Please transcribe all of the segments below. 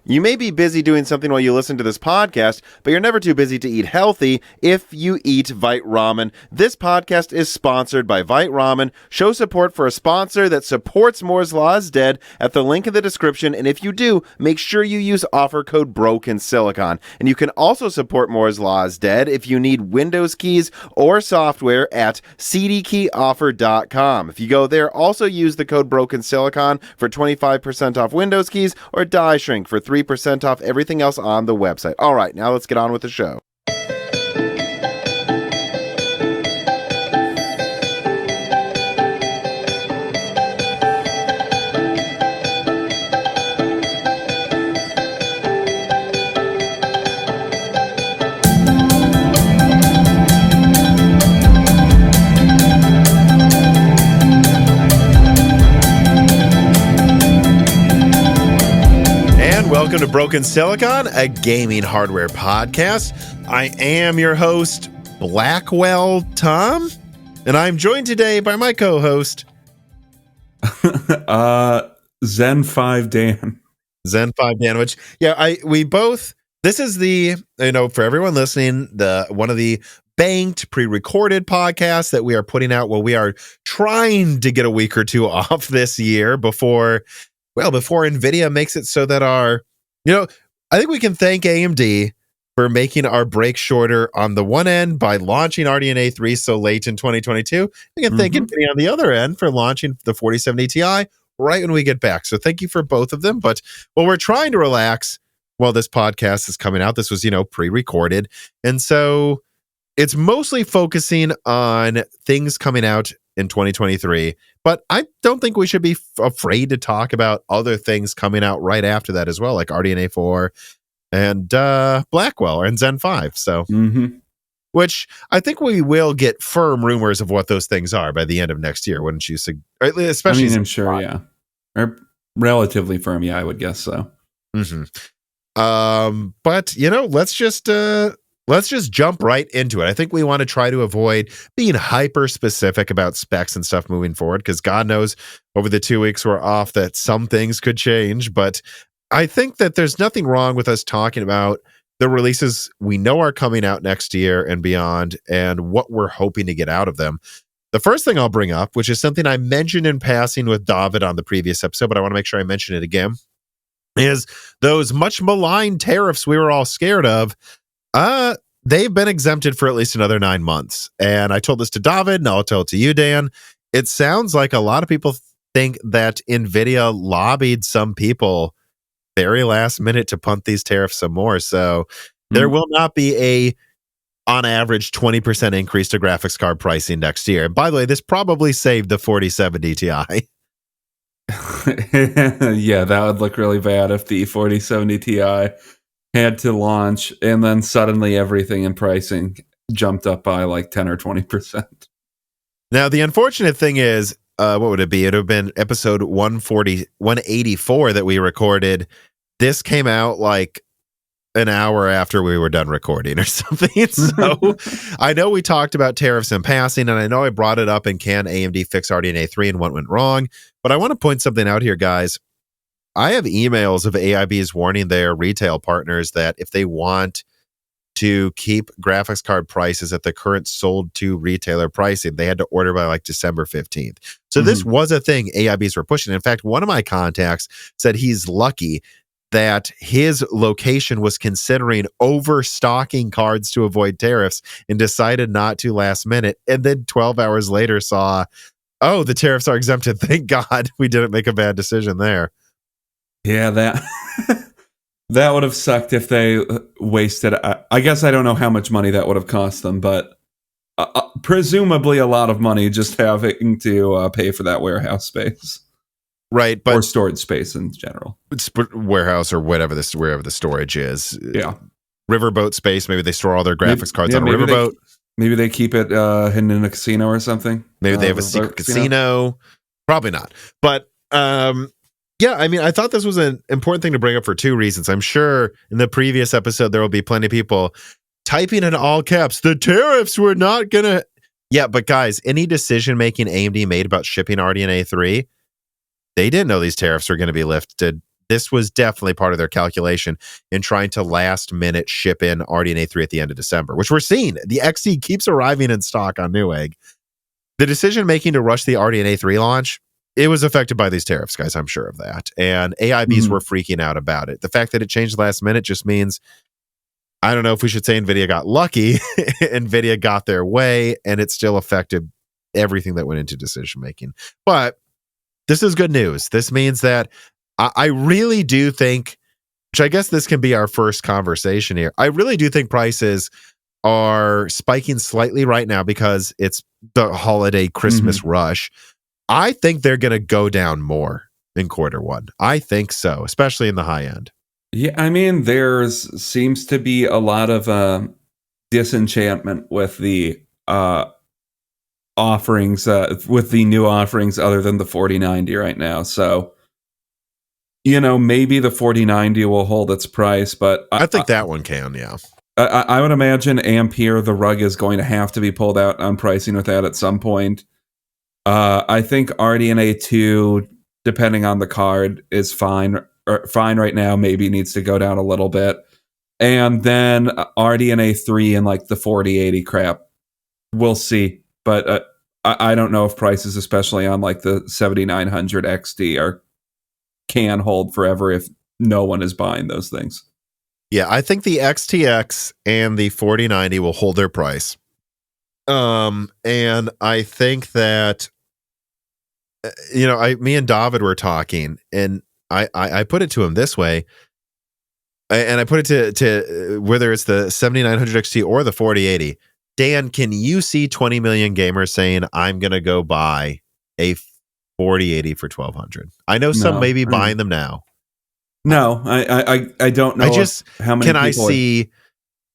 You may be busy doing something while you listen to this podcast, but you're never too busy to eat healthy if you eat Vite Ramen. This podcast is sponsored by Vite Ramen. Show support for a sponsor that supports Moore's Law is Dead at the link in the description, and if you do, make sure you use offer code BROKENSILICON. And you can also support Moore's Law is Dead if you need Windows keys or software at cdkeyoffer.com. If you go there, also use the code BROKENSILICON for 25% off Windows keys or Die Shrink for 3% off everything else on the website. All right, now let's get on with the show. Welcome to Broken Silicon, a gaming hardware podcast. I am your host, Blackwell Tom, and I'm joined today by my co-host, Zen 5 Dan. Zen 5 Dan, which, this is the, for everyone listening, one of the banked, pre-recorded podcasts that we are putting out. Well, we are trying to get a week or two off this year before Nvidia makes it so that I think we can thank AMD for making our break shorter on the one end by launching RDNA 3 so late in 2022. We can thank Nvidia on the other end for launching the 4070 Ti right when we get back. So thank you for both of them. But we're trying to relax while this podcast is coming out. This was, pre-recorded. And so it's mostly focusing on things coming out in 2023, but I don't think we should be afraid to talk about other things coming out right after that as well, like RDNA 4 and Blackwell and Zen 5. So, which I think we will get firm rumors of what those things are by the end of next year, wouldn't you? Especially, I'm sure, yeah, or relatively firm, yeah, I would guess so. But let's just jump right into it. I think we want to try to avoid being hyper specific about specs and stuff moving forward, because God knows over the 2 weeks we're off that some things could change. But I think that there's nothing wrong with us talking about the releases we know are coming out next year and beyond and what we're hoping to get out of them. The first thing I'll bring up, which is something I mentioned in passing with David on the previous episode, but I want to make sure I mention it again, is those much maligned tariffs we were all scared of. They've been exempted for at least another 9 months. And I told this to David, and I'll tell it to you, Dan. It sounds like a lot of people think that Nvidia lobbied some people very last minute to punt these tariffs some more. So there will not be on average, 20% increase to graphics card pricing next year. And by the way, this probably saved the 4070 Ti. Yeah, that would look really bad if the 4070 Ti had to launch and then suddenly everything in pricing jumped up by like 10 or 20%. Now, the unfortunate thing is, what would it be? It would have been episode 184 that we recorded. This came out like an hour after we were done recording or something. So I know we talked about tariffs in passing, and I know I brought it up in Can AMD Fix RDNA 3 and what went wrong. But I want to point something out here, guys. I have emails of AIBs warning their retail partners that if they want to keep graphics card prices at the current sold to retailer pricing, they had to order by like December 15th. So this was a thing AIBs were pushing. In fact, one of my contacts said he's lucky that his location was considering overstocking cards to avoid tariffs and decided not to last minute. And then 12 hours later saw, oh, the tariffs are exempted. Thank God we didn't make a bad decision there. Yeah, that would have sucked if they wasted. I guess I don't know how much money that would have cost them, but presumably a lot of money just having to pay for that warehouse space. Right, but or storage space in general. It's warehouse or wherever the storage is. Yeah, riverboat space. Maybe they store all their graphics cards on a riverboat. Maybe they keep it hidden in a casino or something. Maybe they have a secret casino. Probably not. But yeah, I mean, I thought this was an important thing to bring up for two reasons. I'm sure in the previous episode there will be plenty of people typing in all caps, the tariffs were not gonna. Yeah, but guys, any decision making AMD made about shipping RDNA 3, they didn't know these tariffs were going to be lifted this was definitely part of their calculation in trying to last minute ship in RDNA 3 at the end of December, which we're seeing. The XT keeps arriving in stock on Newegg. The decision making to rush the RDNA 3 launch, it was affected by these tariffs, guys. I'm sure of that. And AIBs were freaking out about it. The fact that it changed last minute just means, I don't know if we should say Nvidia got lucky. Nvidia got their way, and it still affected everything that went into decision making. But this is good news. This means that I really do think, which I guess this can be our first conversation here, I really do think prices are spiking slightly right now because it's the holiday Christmas rush. I think they're going to go down more in Q1. I think so, especially in the high end. Yeah, I mean, there's seems to be a lot of disenchantment with the offerings, with the new offerings other than the 4090 right now. So, maybe the 4090 will hold its price, but I think that one can, yeah. I would imagine Ampere, the rug, is going to have to be pulled out on pricing with that at some point. I think RDNA 2, depending on the card, is fine right now. Maybe needs to go down a little bit. And then RDNA 3 and like the 4080 crap, we'll see. But I don't know if prices, especially on like the 7900 XD, can hold forever if no one is buying those things. Yeah, I think the XTX and the 4090 will hold their price. And I think that, me and David were talking, and I put it to him this way, and I put it to whether it's the 7900 XT or the 4080. Dan, can you see 20 million gamers saying, I'm going to go buy a 4080 for $1,200? I know some may be buying them now. No, I don't know. How many can I see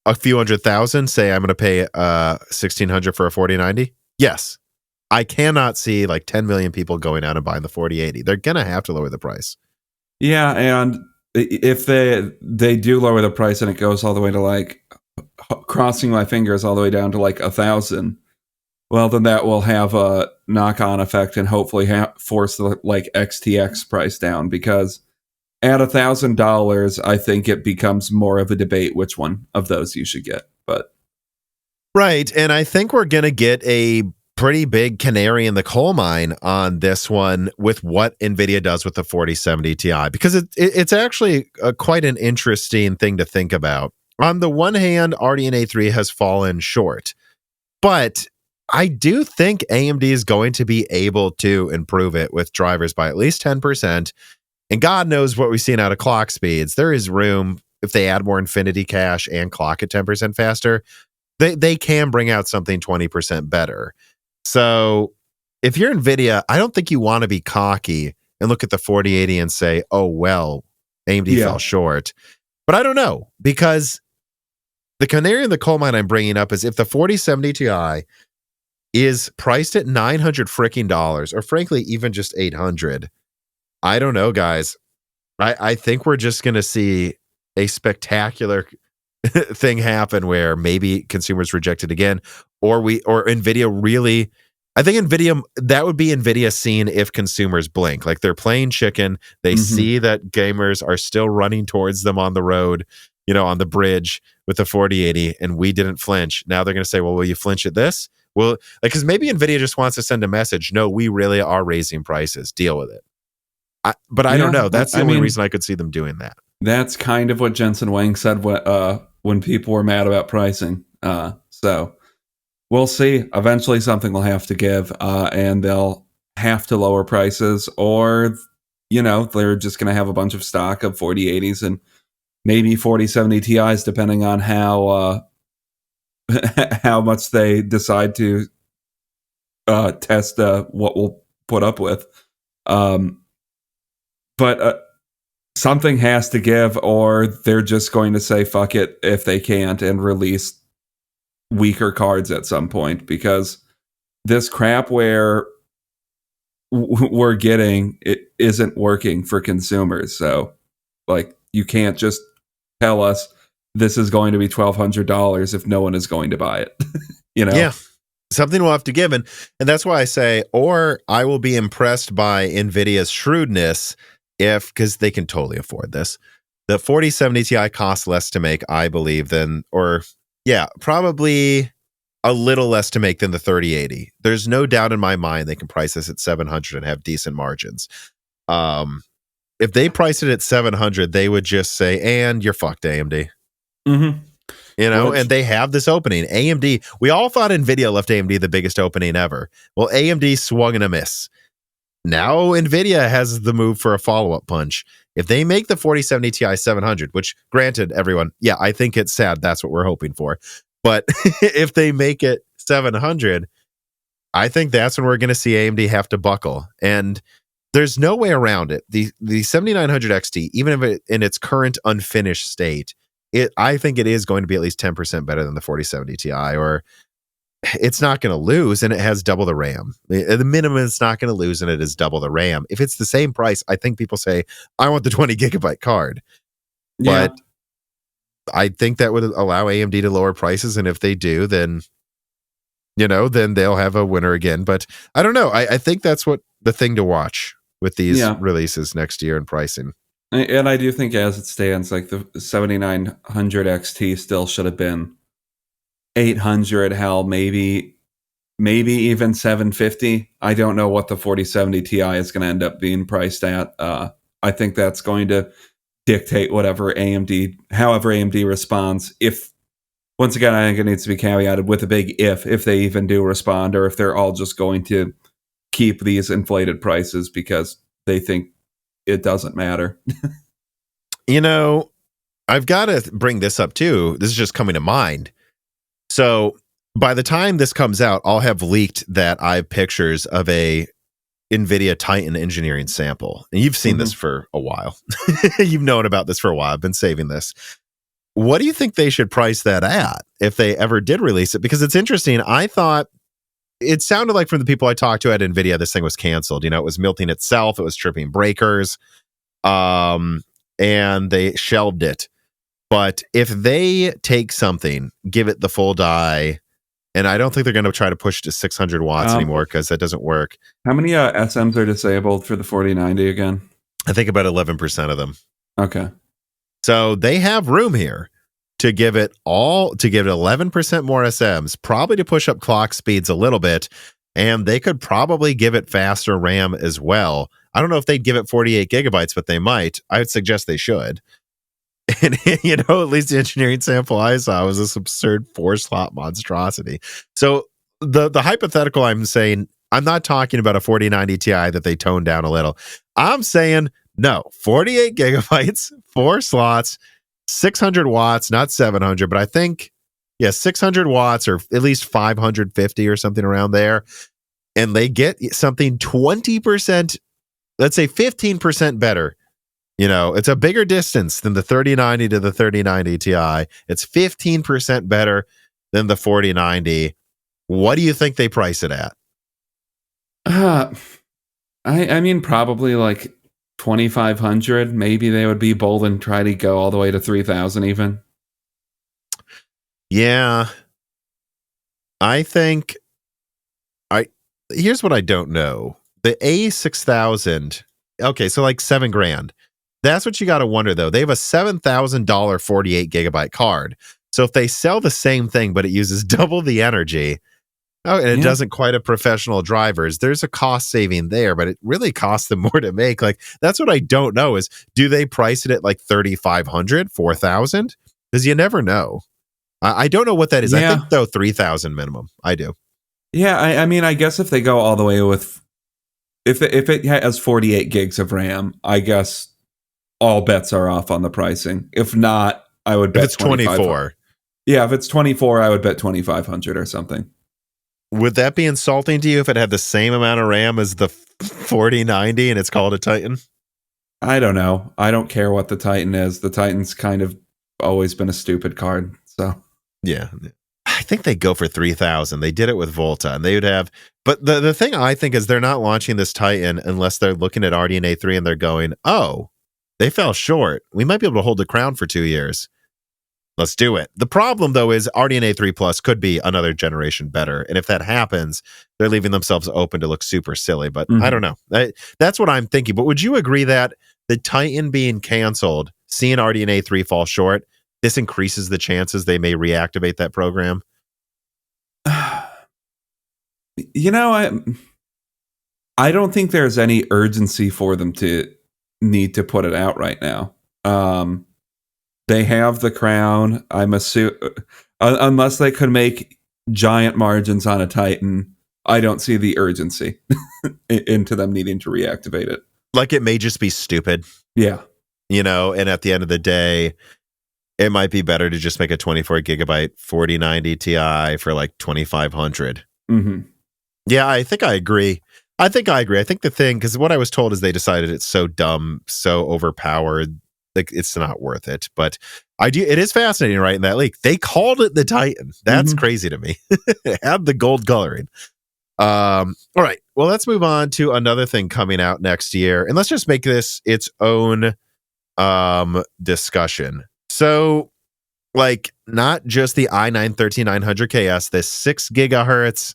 a few 100,000 say I'm going to pay $1,600 for a 4090? Yes. I cannot see like 10 million people going out and buying the 4080. They're going to have to lower the price. Yeah, and if they do lower the price and it goes all the way to like, crossing my fingers, all the way down to like 1,000, well, then that will have a knock-on effect and hopefully force the like XTX price down, because at $1,000, I think it becomes more of a debate which one of those you should get. But right, and I think we're going to get a pretty big canary in the coal mine on this one with what Nvidia does with the 4070 Ti, because it's actually quite an interesting thing to think about. On the one hand, RDNA 3 has fallen short, but I do think AMD is going to be able to improve it with drivers by at least 10%. And God knows what we've seen out of clock speeds. There is room, if they add more Infinity Cache and clock at 10% faster, they can bring out something 20% better. So if you're NVIDIA, I don't think you want to be cocky and look at the 4080 and say, oh, well, AMD fell short. But I don't know, because the canary in the coal mine I'm bringing up is if the 4070 Ti is priced at $900 or frankly, even just $800, I don't know, guys. I think we're just going to see a spectacular thing happen where maybe consumers reject it again, or Nvidia really. I think Nvidia, that would be Nvidia seeing if consumers blink, like they're playing chicken. They see that gamers are still running towards them on the road, on the bridge with the 4080, and we didn't flinch. Now they're going to say, well, will you flinch at this? Well, because maybe Nvidia just wants to send a message. No, we really are raising prices. Deal with it. But I don't know. That's the only reason I could see them doing that. That's kind of what Jensen Huang said when people were mad about pricing. So we'll see. Eventually something will have to give, and they'll have to lower prices, or, they're just going to have a bunch of stock of 4080s and maybe 4070 Ti's, depending on how much they decide to test what we'll put up with. But something has to give, or they're just going to say fuck it if they can't and release weaker cards at some point, because this crap where we're getting, it isn't working for consumers. So like, you can't just tell us this is going to be $1,200 if no one is going to buy it. Yeah, something will have to give. And that's why I say, or I will be impressed by Nvidia's shrewdness because they can totally afford this. The 4070 Ti costs less to make, I believe, probably a little less to make than the 3080. There's no doubt in my mind they can price this at 700 and have decent margins. If they price it at 700, they would just say, and you're fucked, AMD. Mm-hmm. And they have this opening. AMD, we all thought Nvidia left AMD the biggest opening ever. Well, AMD swung and a miss. Now Nvidia has the move for a follow-up punch. If they make the 4070 Ti 700, which granted, everyone, I think it's sad. That's what we're hoping for. But if they make it 700, I think that's when we're going to see AMD have to buckle. And there's no way around it. The 7900 XT, even if it in its current unfinished state, I think it is going to be at least 10% better than the 4070 Ti, or it's not going to lose, and it has double the RAM. The minimum it's not going to lose, and it is double the RAM. If it's the same price, I think people say, I want the 20 gigabyte card. Yeah. But I think that would allow AMD to lower prices, and if they do, then they'll have a winner again. But I don't know. I think that's what the thing to watch with these releases next year and pricing. And I do think, as it stands, like the 7900 XT still should have been 800. Hell, maybe even 750. I don't know what the 4070 Ti is going to end up being priced at. I think that's going to dictate however AMD responds. If, once again, I think it needs to be caveated with a big if they even do respond, or if they're all just going to keep these inflated prices because they think it doesn't matter. I've got to bring this up too. This is just coming to mind. So by the time this comes out, I'll have leaked that I have pictures of a NVIDIA Titan engineering sample. And you've seen this for a while. You've known about this for a while. I've been saving this. What do you think they should price that at if they ever did release it? Because it's interesting. I thought it sounded like from the people I talked to at NVIDIA, this thing was canceled. It was melting itself. It was tripping breakers. And they shelved it. But if they take something, give it the full die, and I don't think they're going to try to push to 600 watts anymore, because that doesn't work. How many SMs are disabled for the 4090 again? I think about 11% of them. Okay. So they have room here to give it 11% more SMs, probably to push up clock speeds a little bit, and they could probably give it faster RAM as well. I don't know if they'd give it 48 gigabytes, but they might. I would suggest they should. And, at least the engineering sample I saw was this absurd 4-slot monstrosity. So the hypothetical I'm saying, I'm not talking about a 4090 Ti that they toned down a little. I'm saying, no, 48 gigabytes, 4 slots, 600 watts, not 700, but I think, 600 watts or at least 550 or something around there. And they get something 20%, let's say 15% better. It's a bigger distance than the 3090 to the 3090 Ti. It's 15% better than the 4090. What do you think they price it at? I mean, probably like 2,500. Maybe they would be bold and try to go all the way to 3,000 even. Yeah. I think here's what I don't know. The A6000, okay, so like $7,000. That's what you got to wonder, though. They have a $7,000 48 gigabyte card. So if they sell the same thing, but it uses double the energy, and it doesn't quite have professional drivers, there's a cost saving there, but it really costs them more to make. Like, that's what I don't know is, do they price it at like 3,500, 4,000? Because you never know. I don't know what that is. I think, though, 3,000 minimum. I do. Yeah, I mean, I guess if they go all the way with, if it has 48 gigs of RAM, I guess all bets are off on the pricing. If not, I would bet it's 24. Yeah, if it's 24, I would bet 2,500 or something. Would that be insulting to you if it had the same amount of RAM as the 4090 and it's called a Titan? I don't know. I don't care what the Titan is. The Titan's kind of always been a stupid card. So yeah, I think they go for 3,000. They did it with Volta, and they would have. But the thing I think is they're not launching this Titan unless they're looking at RDNA 3 and they're going, oh, they fell short. We might be able to hold the crown for 2 years. Let's do it. The problem, though, is RDNA 3 Plus could be another generation better. And if that happens, they're leaving themselves open to look super silly. But I don't know. That's what I'm thinking. But would you agree that the Titan being canceled, seeing RDNA 3 fall short, this increases the chances they may reactivate that program? You know, I don't think there's any urgency for them to need to put it out right now. They have the crown. I'm assuming, unless they could make giant margins on a Titan, I don't see the urgency into them needing to reactivate it. Like, it may just be stupid. Yeah. You know, and at the end of the day, it might be better to just make a 24 gigabyte 4090 Ti for like 2,500. Mm-hmm. Yeah, I think I agree. I think the thing, because what I was told is they decided it's so dumb, so overpowered, like it's not worth it. But it is fascinating, right? In that leak, they called it the Titan. That's crazy to me. It had the gold coloring. All right. Well, let's move on to another thing coming out next year, and let's just make this its own discussion. So, like, not just the i9-13900KS, this 6 gigahertz,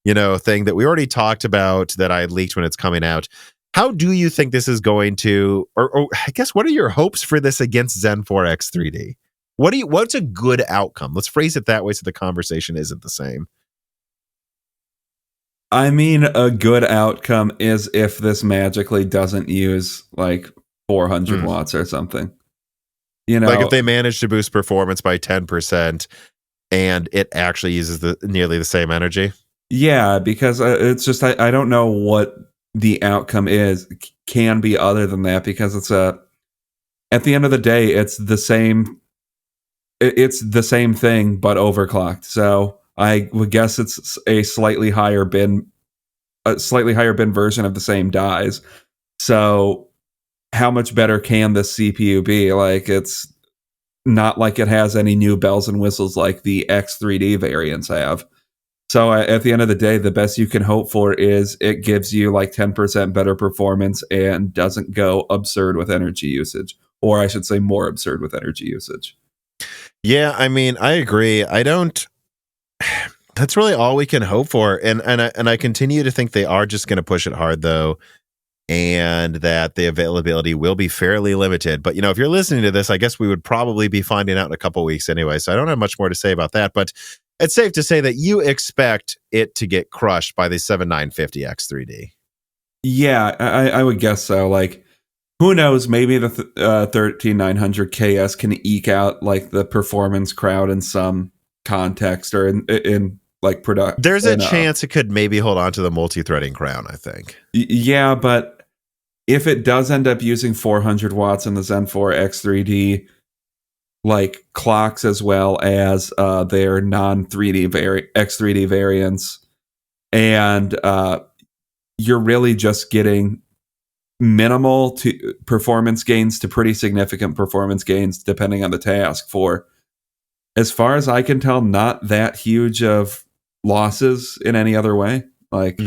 thing that we already talked about that I leaked when it's coming out. How do you think this is going to, or I guess, what are your hopes for this against Zen 4 X3D? What's a good outcome? Let's phrase it that way so the conversation isn't the same. I mean, a good outcome is if this magically doesn't use like 400 watts or something. Like if they manage to boost performance by 10% and it actually uses nearly the same energy. Yeah, because it's just, I don't know what the outcome can be other than that, because at the end of the day, it's the same thing, but overclocked. So I would guess it's a slightly higher bin version of the same dies. So how much better can this CPU be? Like, it's not like it has any new bells and whistles like the X3D variants have. So at the end of the day, the best you can hope for is it gives you like 10% better performance and doesn't go absurd with energy usage, or I should say more absurd with energy usage. Yeah, I mean, I agree. That's really all we can hope for. And I continue to think they are just going to push it hard, though, and that the availability will be fairly limited. But, if you're listening to this, I guess we would probably be finding out in a couple weeks anyway. So I don't have much more to say about that. But it's safe to say that you expect it to get crushed by the 7950 X3D. Yeah, I would guess so. Like, who knows? Maybe the 13900 KS can eke out like the performance crowd in some context or in like production. There's a chance it could maybe hold on to the multi-threading crown, I think. Yeah, but if it does end up using 400 watts in the Zen 4 X3D, like clocks as well as their non-3D X3D variants, and you're really just getting minimal to performance gains to pretty significant performance gains depending on the task for, as far as I can tell, not that huge of losses in any other way. Like,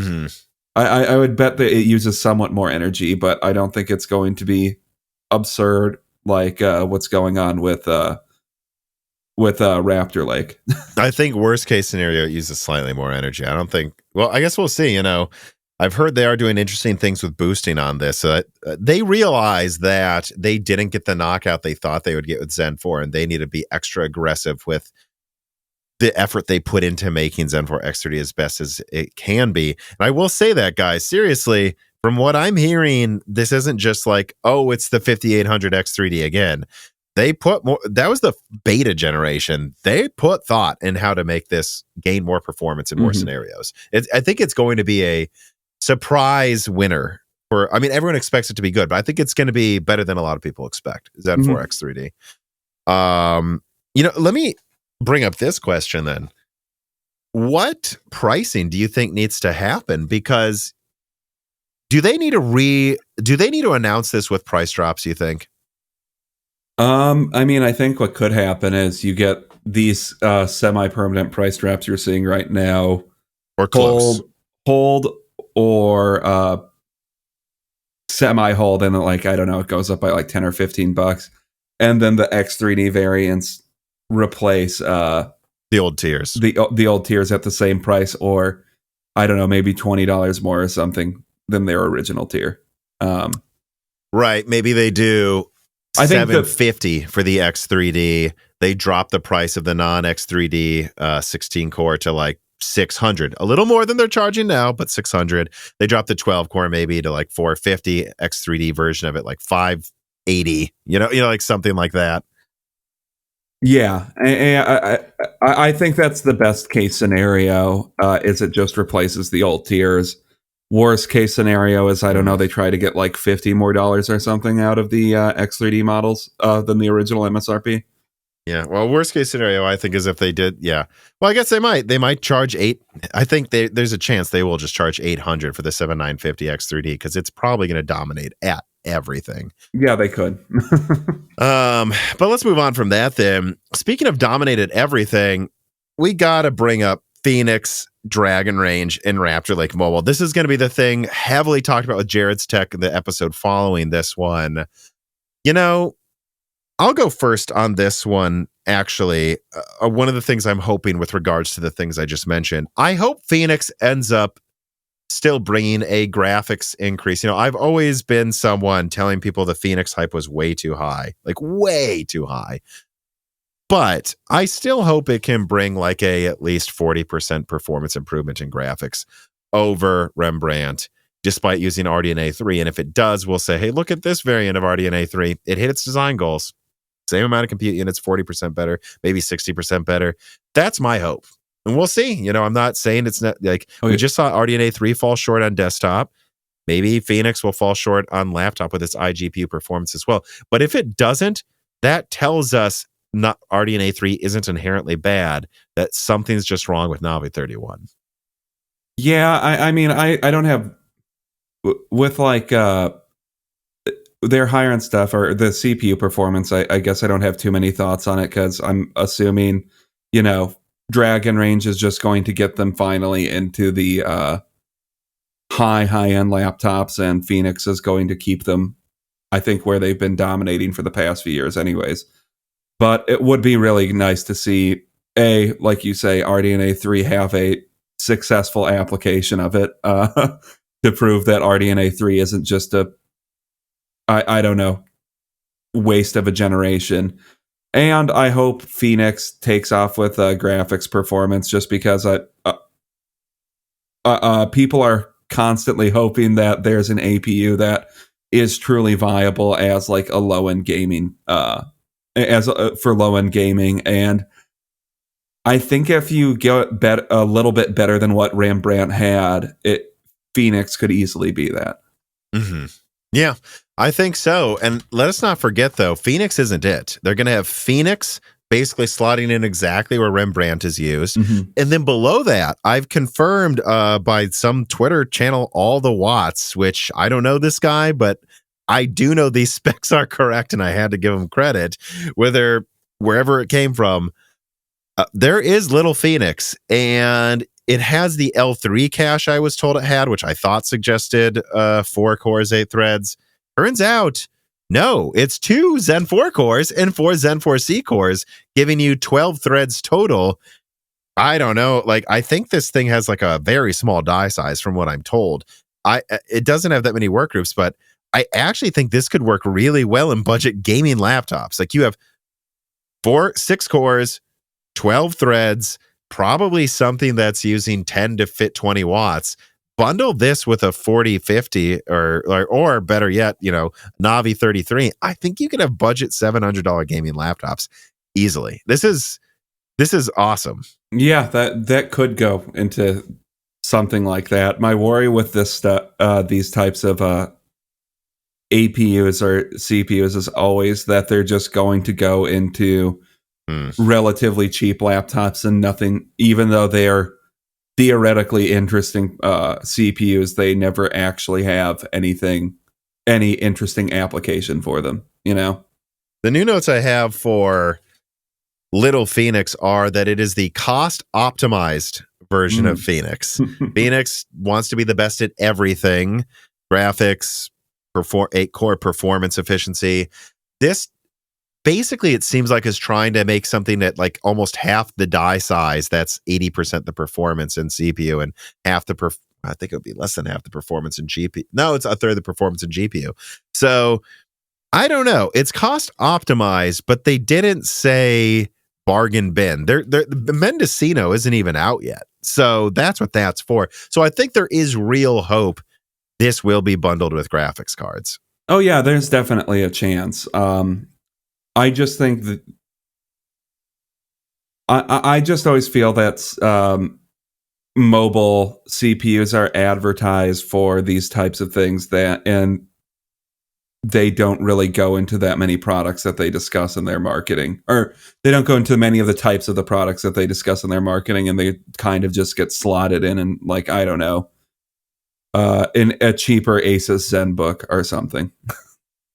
I would bet that it uses somewhat more energy, but I don't think it's going to be absurd like what's going on with Raptor Lake. I think worst case scenario, it uses slightly more energy. I don't think, well, I guess we'll see. I've heard they are doing interesting things with boosting on this. They realize that they didn't get the knockout they thought they would get with Zen 4, and they need to be extra aggressive with the effort they put into making Zen 4 X3D as best as it can be. And I will say that, guys, seriously, from what I'm hearing, this isn't just like, oh, it's the 5800 X3D again. They put more, that was the beta generation. They put thought in how to make this gain more performance in more scenarios. I think it's going to be a surprise winner everyone expects it to be good, but I think it's going to be better than a lot of people expect. Zen 4 X3D. Let me bring up this question then. What pricing do you think needs to happen? Because do they need to announce this with price drops, you think? I think what could happen is you get these semi-permanent price drops you're seeing right now, or close. hold or semi-hold, and like, I don't know, it goes up by like $10 or $15, and then the X3D variants replace the old tiers, the old tiers at the same price, or I don't know, maybe $20 more or something than their original tier. Right. Maybe they do I think $750 for the X3D. They drop the price of the non-X3D 16 core to like $600, a little more than they're charging now, but $600. They drop the 12 core maybe to like $450. X3D version of it like $580. Like something like that. Yeah, I think that's the best case scenario. Is it just replaces the old tiers? Worst case scenario is, I don't know, they try to get like $50 more or something out of the X3D models than the original MSRP. Yeah, well, worst case scenario, I think, is if they did, yeah. Well, I guess they might charge I think there's a chance they will just charge $800 for the 7950 X3D because it's probably going to dominate at everything. Yeah, they could. But let's move on from that then. Speaking of dominated everything, we got to bring up Phoenix, Dragon Range, and Raptor Lake Mobile. This is going to be the thing heavily talked about with Jared's Tech in the episode following this one. I'll go first on this one, actually. One of the things I'm hoping with regards to the things I just mentioned, I hope Phoenix ends up still bringing a graphics increase. I've always been someone telling people the Phoenix hype was way too high, like way too high. But I still hope it can bring like at least 40% performance improvement in graphics over Rembrandt, despite using RDNA 3. And if it does, we'll say, hey, look at this variant of RDNA 3. It hit its design goals. Same amount of compute units, 40% better, maybe 60% better. That's my hope. And we'll see. I'm not saying it's not like we just saw RDNA 3 fall short on desktop. Maybe Phoenix will fall short on laptop with its iGPU performance as well. But if it doesn't, that tells us not RDNA 3 isn't inherently bad, that something's just wrong with Navi 31. Yeah, I mean, I don't have with like their higher end stuff or the CPU performance. I guess I don't have too many thoughts on it because I'm assuming, Dragon Range is just going to get them finally into the high end laptops, and Phoenix is going to keep them, I think, where they've been dominating for the past few years anyways. But it would be really nice to see, like you say, RDNA 3 have a successful application of it to prove that RDNA 3 isn't just I don't know, waste of a generation. And I hope Phoenix takes off with graphics performance, just because people are constantly hoping that there's an APU that is truly viable as like a low-end gaming, for low-end gaming. And I think if you get a little bit better than what Rembrandt had, Phoenix could easily be that. Mm-hmm. Yeah, I think so. And let us not forget, though, Phoenix isn't it. They're going to have Phoenix basically slotting in exactly where Rembrandt is used. Mm-hmm. And then below that, I've confirmed by some Twitter channel, All the Watts, which I don't know this guy, but I do know these specs are correct, and I had to give him credit, wherever it came from. There is little Phoenix, and it has the L3 cache I was told it had, which I thought suggested 4 cores, 8 threads. Turns out, no, it's 2 Zen 4 cores and 4 Zen 4C cores, giving you 12 threads total. I don't know. Like, I think this thing has like a very small die size from what I'm told. It doesn't have that many work groups, but I actually think this could work really well in budget gaming laptops. Like, you have 6 cores, 12 threads, probably something that's using 10 to fit 20 watts. Bundle this with a 4050 or better yet, Navi 33. I think you could have budget $700 gaming laptops easily. This is awesome. Yeah, that could go into something like that. My worry with this stuff, these types of APUs or CPUs, is always that they're just going to go into relatively cheap laptops and nothing, even though they are theoretically interesting CPUs, they never actually have any interesting application for them, The new notes I have for Little Phoenix are that it is the cost optimized version of Phoenix. Phoenix wants to be the best at everything. Graphics, 8-core performance efficiency. This basically, it seems like, is trying to make something that like almost half the die size, that's 80% the performance in CPU, and half the I think it would be less than half the performance in GPU. No, it's a third of the performance in GPU. So I don't know. It's cost optimized, but they didn't say bargain bin. The Mendocino isn't even out yet. So that's what that's for. So I think there is real hope this will be bundled with graphics cards. Oh yeah, there's definitely a chance. I just think that I just always feel that mobile CPUs are advertised for these types of things and they don't really go into that many products that they discuss in their marketing, or they don't go into many of the types of the products that they discuss in their marketing, and they kind of just get slotted in and like, I don't know, in a cheaper Asus ZenBook or something.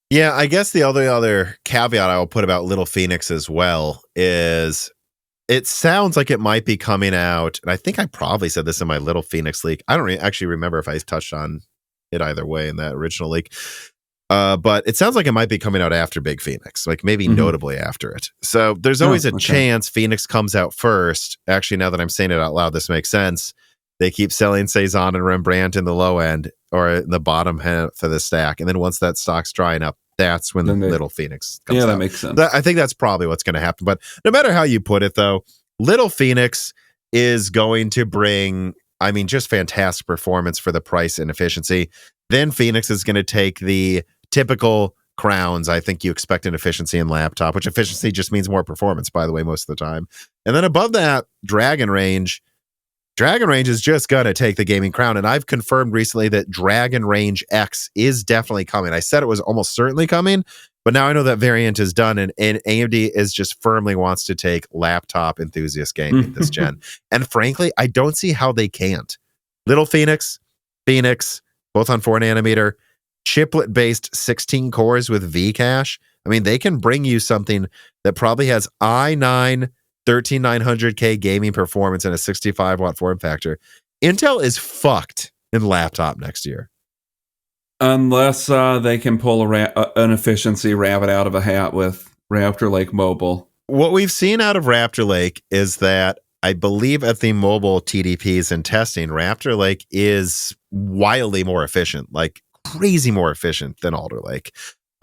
Yeah, I guess the other caveat I will put about Little Phoenix as well is it sounds like it might be coming out, and I think I probably said this in my Little Phoenix leak. I don't actually remember if I touched on it either way in that original leak. But it sounds like it might be coming out after Big Phoenix, like maybe notably after it. So there's always a chance Phoenix comes out first. Actually, now that I'm saying it out loud, this makes sense. They keep selling Cezanne and Rembrandt in the low end or in the bottom half of the stack. And then once that stock's drying up, that's when the Little Phoenix comes out. Yeah, that makes sense. I think that's probably what's going to happen. But no matter how you put it, though, Little Phoenix is going to bring, I mean, just fantastic performance for the price and efficiency. Then Phoenix is going to take the typical crowns I think you expect in efficiency in laptop, which efficiency just means more performance, by the way, most of the time. And then above that, Dragon Range is just going to take the gaming crown. And I've confirmed recently that Dragon Range X is definitely coming. I said it was almost certainly coming, but now I know that variant is done, and AMD is just firmly wants to take laptop enthusiast gaming this gen. And frankly, I don't see how they can't. Little Phoenix, both on 4 nanometer, chiplet-based 16 cores with Vcache. I mean, they can bring you something that probably has i9 13900K gaming performance and a 65-watt form factor. Intel is fucked in laptop next year. Unless they can pull an efficiency rabbit out of a hat with Raptor Lake Mobile. What we've seen out of Raptor Lake is that I believe at the mobile TDPs and testing, Raptor Lake is wildly more efficient, like crazy more efficient than Alder Lake.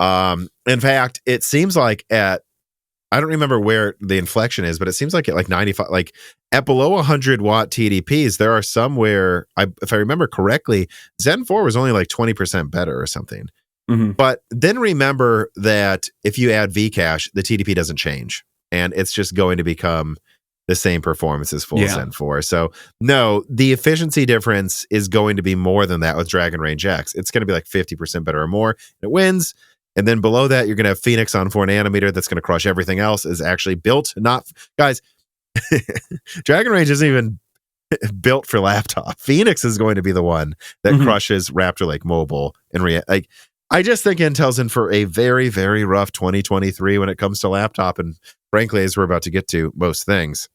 In fact, it seems like I don't remember where the inflection is, but it seems like at like 95, like at below 100 watt TDPs, there are some where, if I remember correctly, Zen 4 was only like 20% better or something. But then remember that if you add Vcache, the TDP doesn't change, and it's just going to become the same performance as full Zen 4. So no, the efficiency difference is going to be more than that with Dragon Range X. It's going to be like 50% better or more. It wins. And then below that, you're going to have Phoenix on 4 nanometer that's going to crush everything else. Is actually built, guys, Dragon Range isn't even built for laptop. Phoenix is going to be the one that crushes Raptor Lake Mobile. I just think Intel's in for a very, very rough 2023 when it comes to laptop. And frankly, as we're about to get to most things.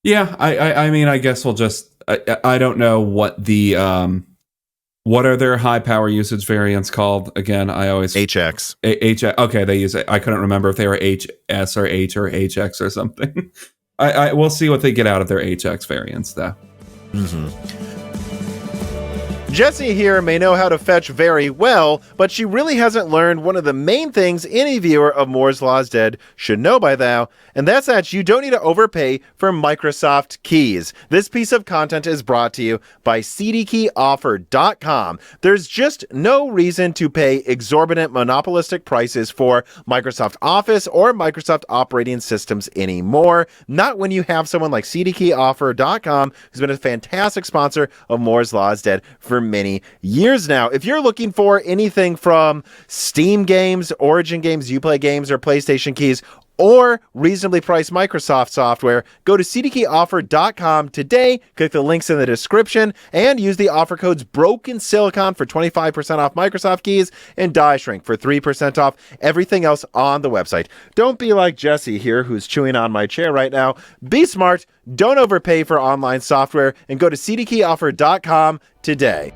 Yeah, I mean, I guess we'll just, I don't know what the, what are their high power usage variants called again? I always HX. Okay, they use it. I couldn't remember if they were HS or H or HX or something. We'll see what they get out of their HX variants, though. Jessie here may know how to fetch very well, but she really hasn't learned one of the main things any viewer of Moore's Law is Dead should know by now, and that's that you don't need to overpay for Microsoft keys. This piece of content is brought to you by cdkeyoffer.com. There's just no reason to pay exorbitant monopolistic prices for Microsoft Office or Microsoft operating systems anymore. Not when you have someone like cdkeyoffer.com, who's been a fantastic sponsor of Moore's Law is Dead for many years now. If you're looking for anything from Steam games, Origin games, Uplay games, or PlayStation keys, or reasonably priced Microsoft software, go to cdkeyoffer.com today, click the links in the description, and use the offer codes BrokenSilicon for 25% off Microsoft keys and DieShrink for 3% off everything else on the website. Don't be like Jesse here, who's chewing on my chair right now. Be smart, don't overpay for online software, and go to cdkeyoffer.com today.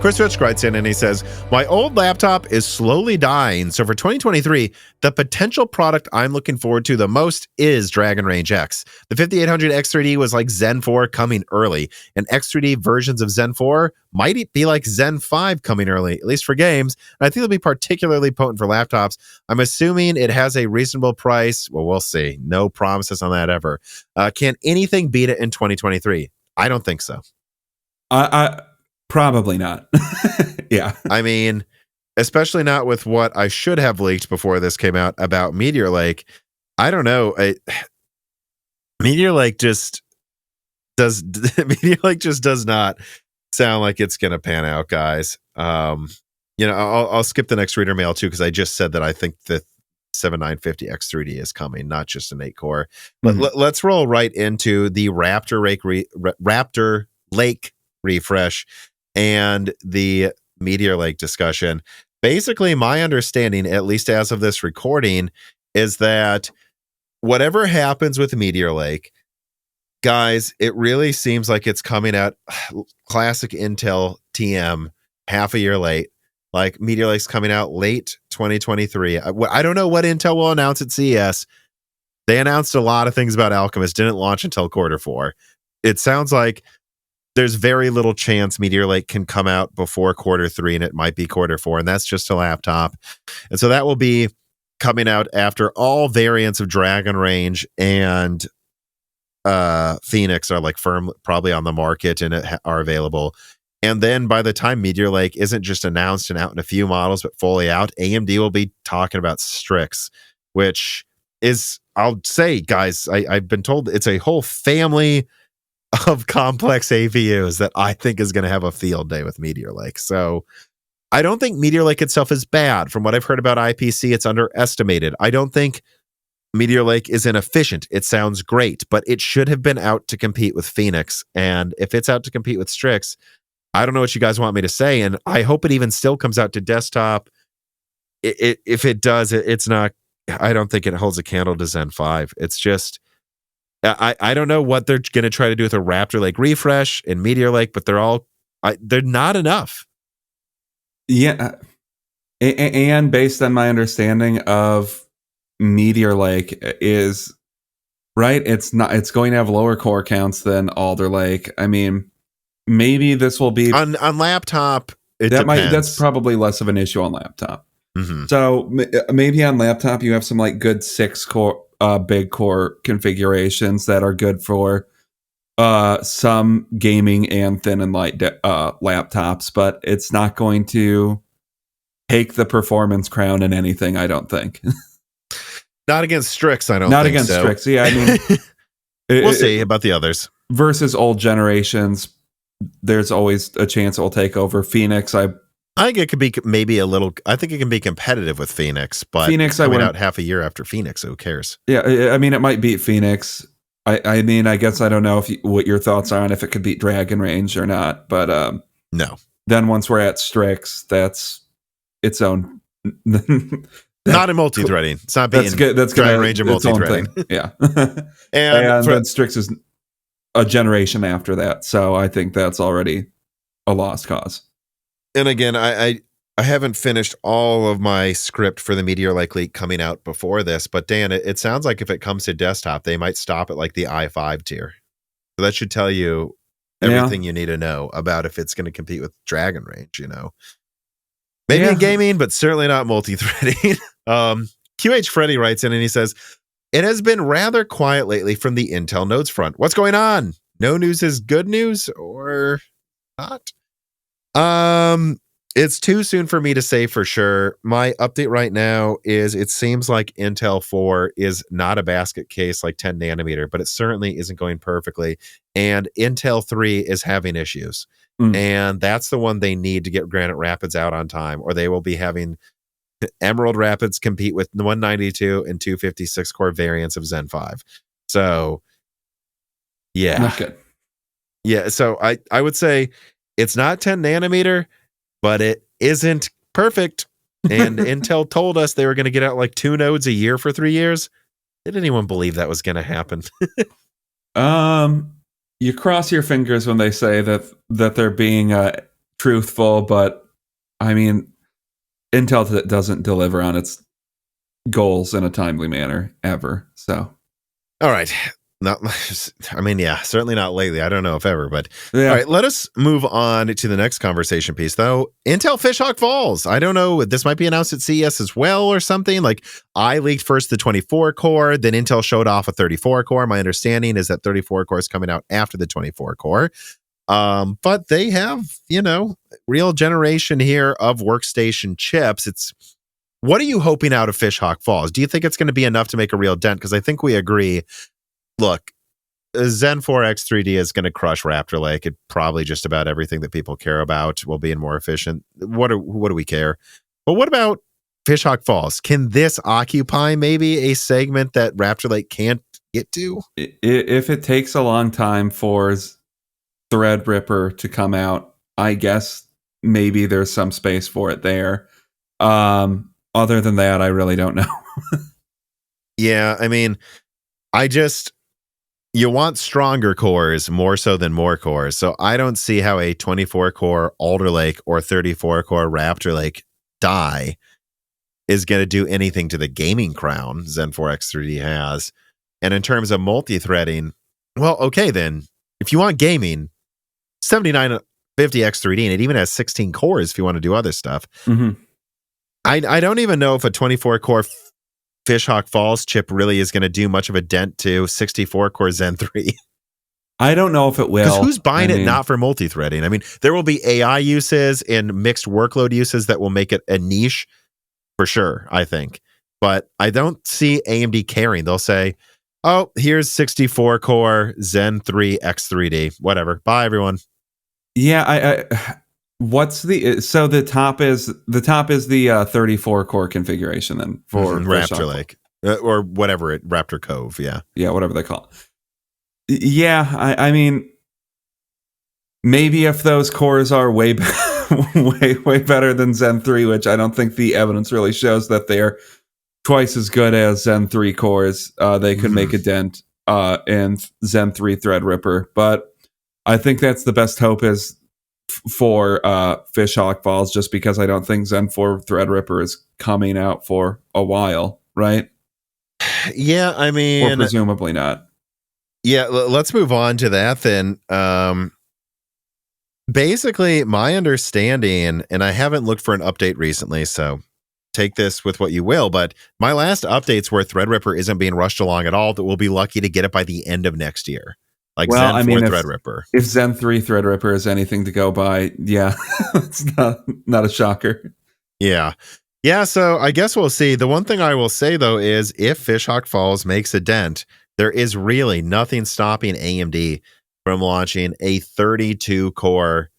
Chris Rich writes in and he says, my old laptop is slowly dying. So for 2023, the potential product I'm looking forward to the most is Dragon Range X. The 5800 X3D was like Zen 4 coming early, and X3D versions of Zen 4 might be like Zen 5 coming early, at least for games. And I think it'll be particularly potent for laptops. I'm assuming it has a reasonable price. Well, we'll see. No promises on that ever. Can anything beat it in 2023? I don't think so. I probably not. Yeah. I mean, especially not with what I should have leaked before this came out about Meteor Lake. I don't know. Meteor Lake just does not sound like it's going to pan out, guys. I'll skip the next reader mail too, because I just said that I think the 7950 X3D is coming, not just an 8-core. But let's roll right into the Raptor Lake refresh and the Meteor Lake discussion. Basically, my understanding, at least as of this recording, is that whatever happens with Meteor Lake, guys, it really seems like it's coming out classic Intel TM half a year late. Like Meteor Lake's coming out late 2023. I don't know what Intel will announce at CES. They announced a lot of things about Alchemist, didn't launch until Q4. It sounds like there's very little chance Meteor Lake can come out before Q3, and it might be Q4, and that's just a laptop. And so that will be coming out after all variants of Dragon Range and Phoenix are like probably on the market and are available. And then by the time Meteor Lake isn't just announced and out in a few models, but fully out, AMD will be talking about Strix, which is, I'll say, guys, I've been told it's a whole family of complex APUs that I think is going to have a field day with Meteor Lake. So I don't think Meteor Lake itself is bad. From what I've heard about IPC, it's underestimated. I don't think Meteor Lake is inefficient. It sounds great, but it should have been out to compete with Phoenix. And if it's out to compete with Strix, I don't know what you guys want me to say. And I hope it even still comes out to desktop. If it does, it's not, I don't think it holds a candle to Zen 5. It's just, I don't know what they're going to try to do with a Raptor Lake refresh and Meteor Lake, but they're not enough. Yeah. And based on my understanding of Meteor Lake is right, it's going to have lower core counts than Alder Lake. I mean, maybe this will be on laptop. That's probably less of an issue on laptop. Mm-hmm. So maybe on laptop you have some like good 6-core big core configurations that are good for some gaming and thin and light laptops, but it's not going to take the performance crown in anything, I don't think. Not against Strix, I don't Not think against so. Strix, yeah, I mean... we'll see about the others. Versus old generations, there's always a chance it will take over. Phoenix, I think it could be maybe a little... I think it can be competitive with Phoenix, but Phoenix, coming out half a year after Phoenix, who cares? Yeah, I mean, it might beat Phoenix. I mean, I guess I don't know what your thoughts are on if it could beat Dragon Range or not, but... no. Then once we're at Strix, that's its own... Not in multi-threading. It's not being that's Dragon Range and multi-threading. Yeah. and then Strix is a generation after that, so I think that's already a lost cause. And again, I haven't finished all of my script for the Meteor Lake leak coming out before this, but Dan, it sounds like if it comes to desktop, they might stop at like the i5 tier. So that should tell you everything you need to know about if it's going to compete with Dragon Range, Maybe in gaming, but certainly not multi-threading. QH Freddy writes in and he says, it has been rather quiet lately from the Intel nodes front. What's going on? No news is good news or not? It's too soon for me to say for sure. My update right now is it seems like Intel 4 is not a basket case like 10 nanometer, but it certainly isn't going perfectly. And Intel 3 is having issues. And that's the one they need to get Granite Rapids out on time, or they will be having Emerald Rapids compete with 192 and 256 core variants of Zen 5. So, yeah. Not good. Yeah, so I would say it's not 10 nanometer, but it isn't perfect. And Intel told us they were going to get out like 2 nodes a year for 3 years. Did anyone believe that was going to happen? You cross your fingers when they say that they're being truthful, but I mean, Intel doesn't deliver on its goals in a timely manner ever. So, all right. Not, I mean, yeah, certainly not lately. I don't know if ever, but yeah. all right, let us move on to the next conversation piece, though. Intel Fishhawk Falls. I don't know. This might be announced at CES as well or something. Like, I leaked first the 24 core, then Intel showed off a 34 core. My understanding is that 34 core is coming out after the 24 core. But they have, real generation here of workstation chips. What are you hoping out of Fishhawk Falls? Do you think it's going to be enough to make a real dent? Because I think we agree. Look, Zen 4 X3D is going to crush Raptor Lake. It probably just about everything that people care about will be more efficient. What do we care? But what about Fishhawk Falls? Can this occupy maybe a segment that Raptor Lake can't get to? If it takes a long time for Threadripper to come out, I guess maybe there's some space for it there. Other than that, I really don't know. Yeah, I mean, you want stronger cores more so than more cores. So I don't see how a 24 core Alder Lake or 34 core Raptor Lake die is going to do anything to the gaming crown Zen 4 X3D has. And in terms of multi-threading, well, okay, then if you want gaming, 7950 X3D, and it even has 16 cores if you want to do other stuff. Mm-hmm. I don't even know if a 24 core Fishhawk Falls chip really is going to do much of a dent to 64 core Zen 3. I don't know if it will. Because who's buying it not for multi-threading? I mean, there will be AI uses and mixed workload uses that will make it a niche for sure, I think. But I don't see AMD caring. They'll say, oh, here's 64 core Zen 3 X3D. Whatever. Bye, everyone. Yeah, what's the top is the 34 core configuration then for Raptor Lake or whatever Raptor Cove, yeah, whatever they call it. Yeah, I mean, maybe if those cores are way better than Zen 3, which I don't think the evidence really shows that they're twice as good as Zen 3 cores, they could make a dent in Zen 3 Threadripper. But I think that's the best hope is for Fishhawk Falls, just because I don't think Zen 4 Threadripper is coming out for a while, right? Yeah, I mean... Or presumably not. Yeah, let's move on to that then. Basically, my understanding, and I haven't looked for an update recently, so take this with what you will, but my last updates were Threadripper isn't being rushed along at all, that we'll be lucky to get it by the end of next year. Like Zen 4 Threadripper. If Zen 3 Threadripper is anything to go by, yeah, it's not a shocker. Yeah. Yeah, so I guess we'll see. The one thing I will say, though, is if Fishhawk Falls makes a dent, there is really nothing stopping AMD from launching a 32-core,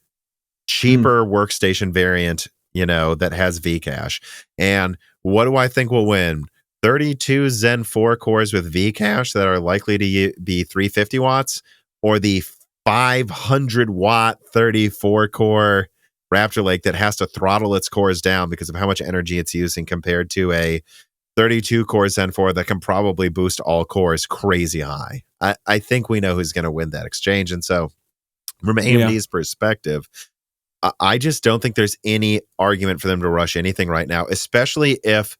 cheaper workstation variant, that has Vcache. And what do I think will win? 32 Zen 4 cores with Vcache that are likely to be 350 watts, or the 500 watt 34 core Raptor Lake that has to throttle its cores down because of how much energy it's using compared to a 32 core Zen 4 that can probably boost all cores crazy high. I think we know who's going to win that exchange. And so from AMD's perspective, I just don't think there's any argument for them to rush anything right now, especially if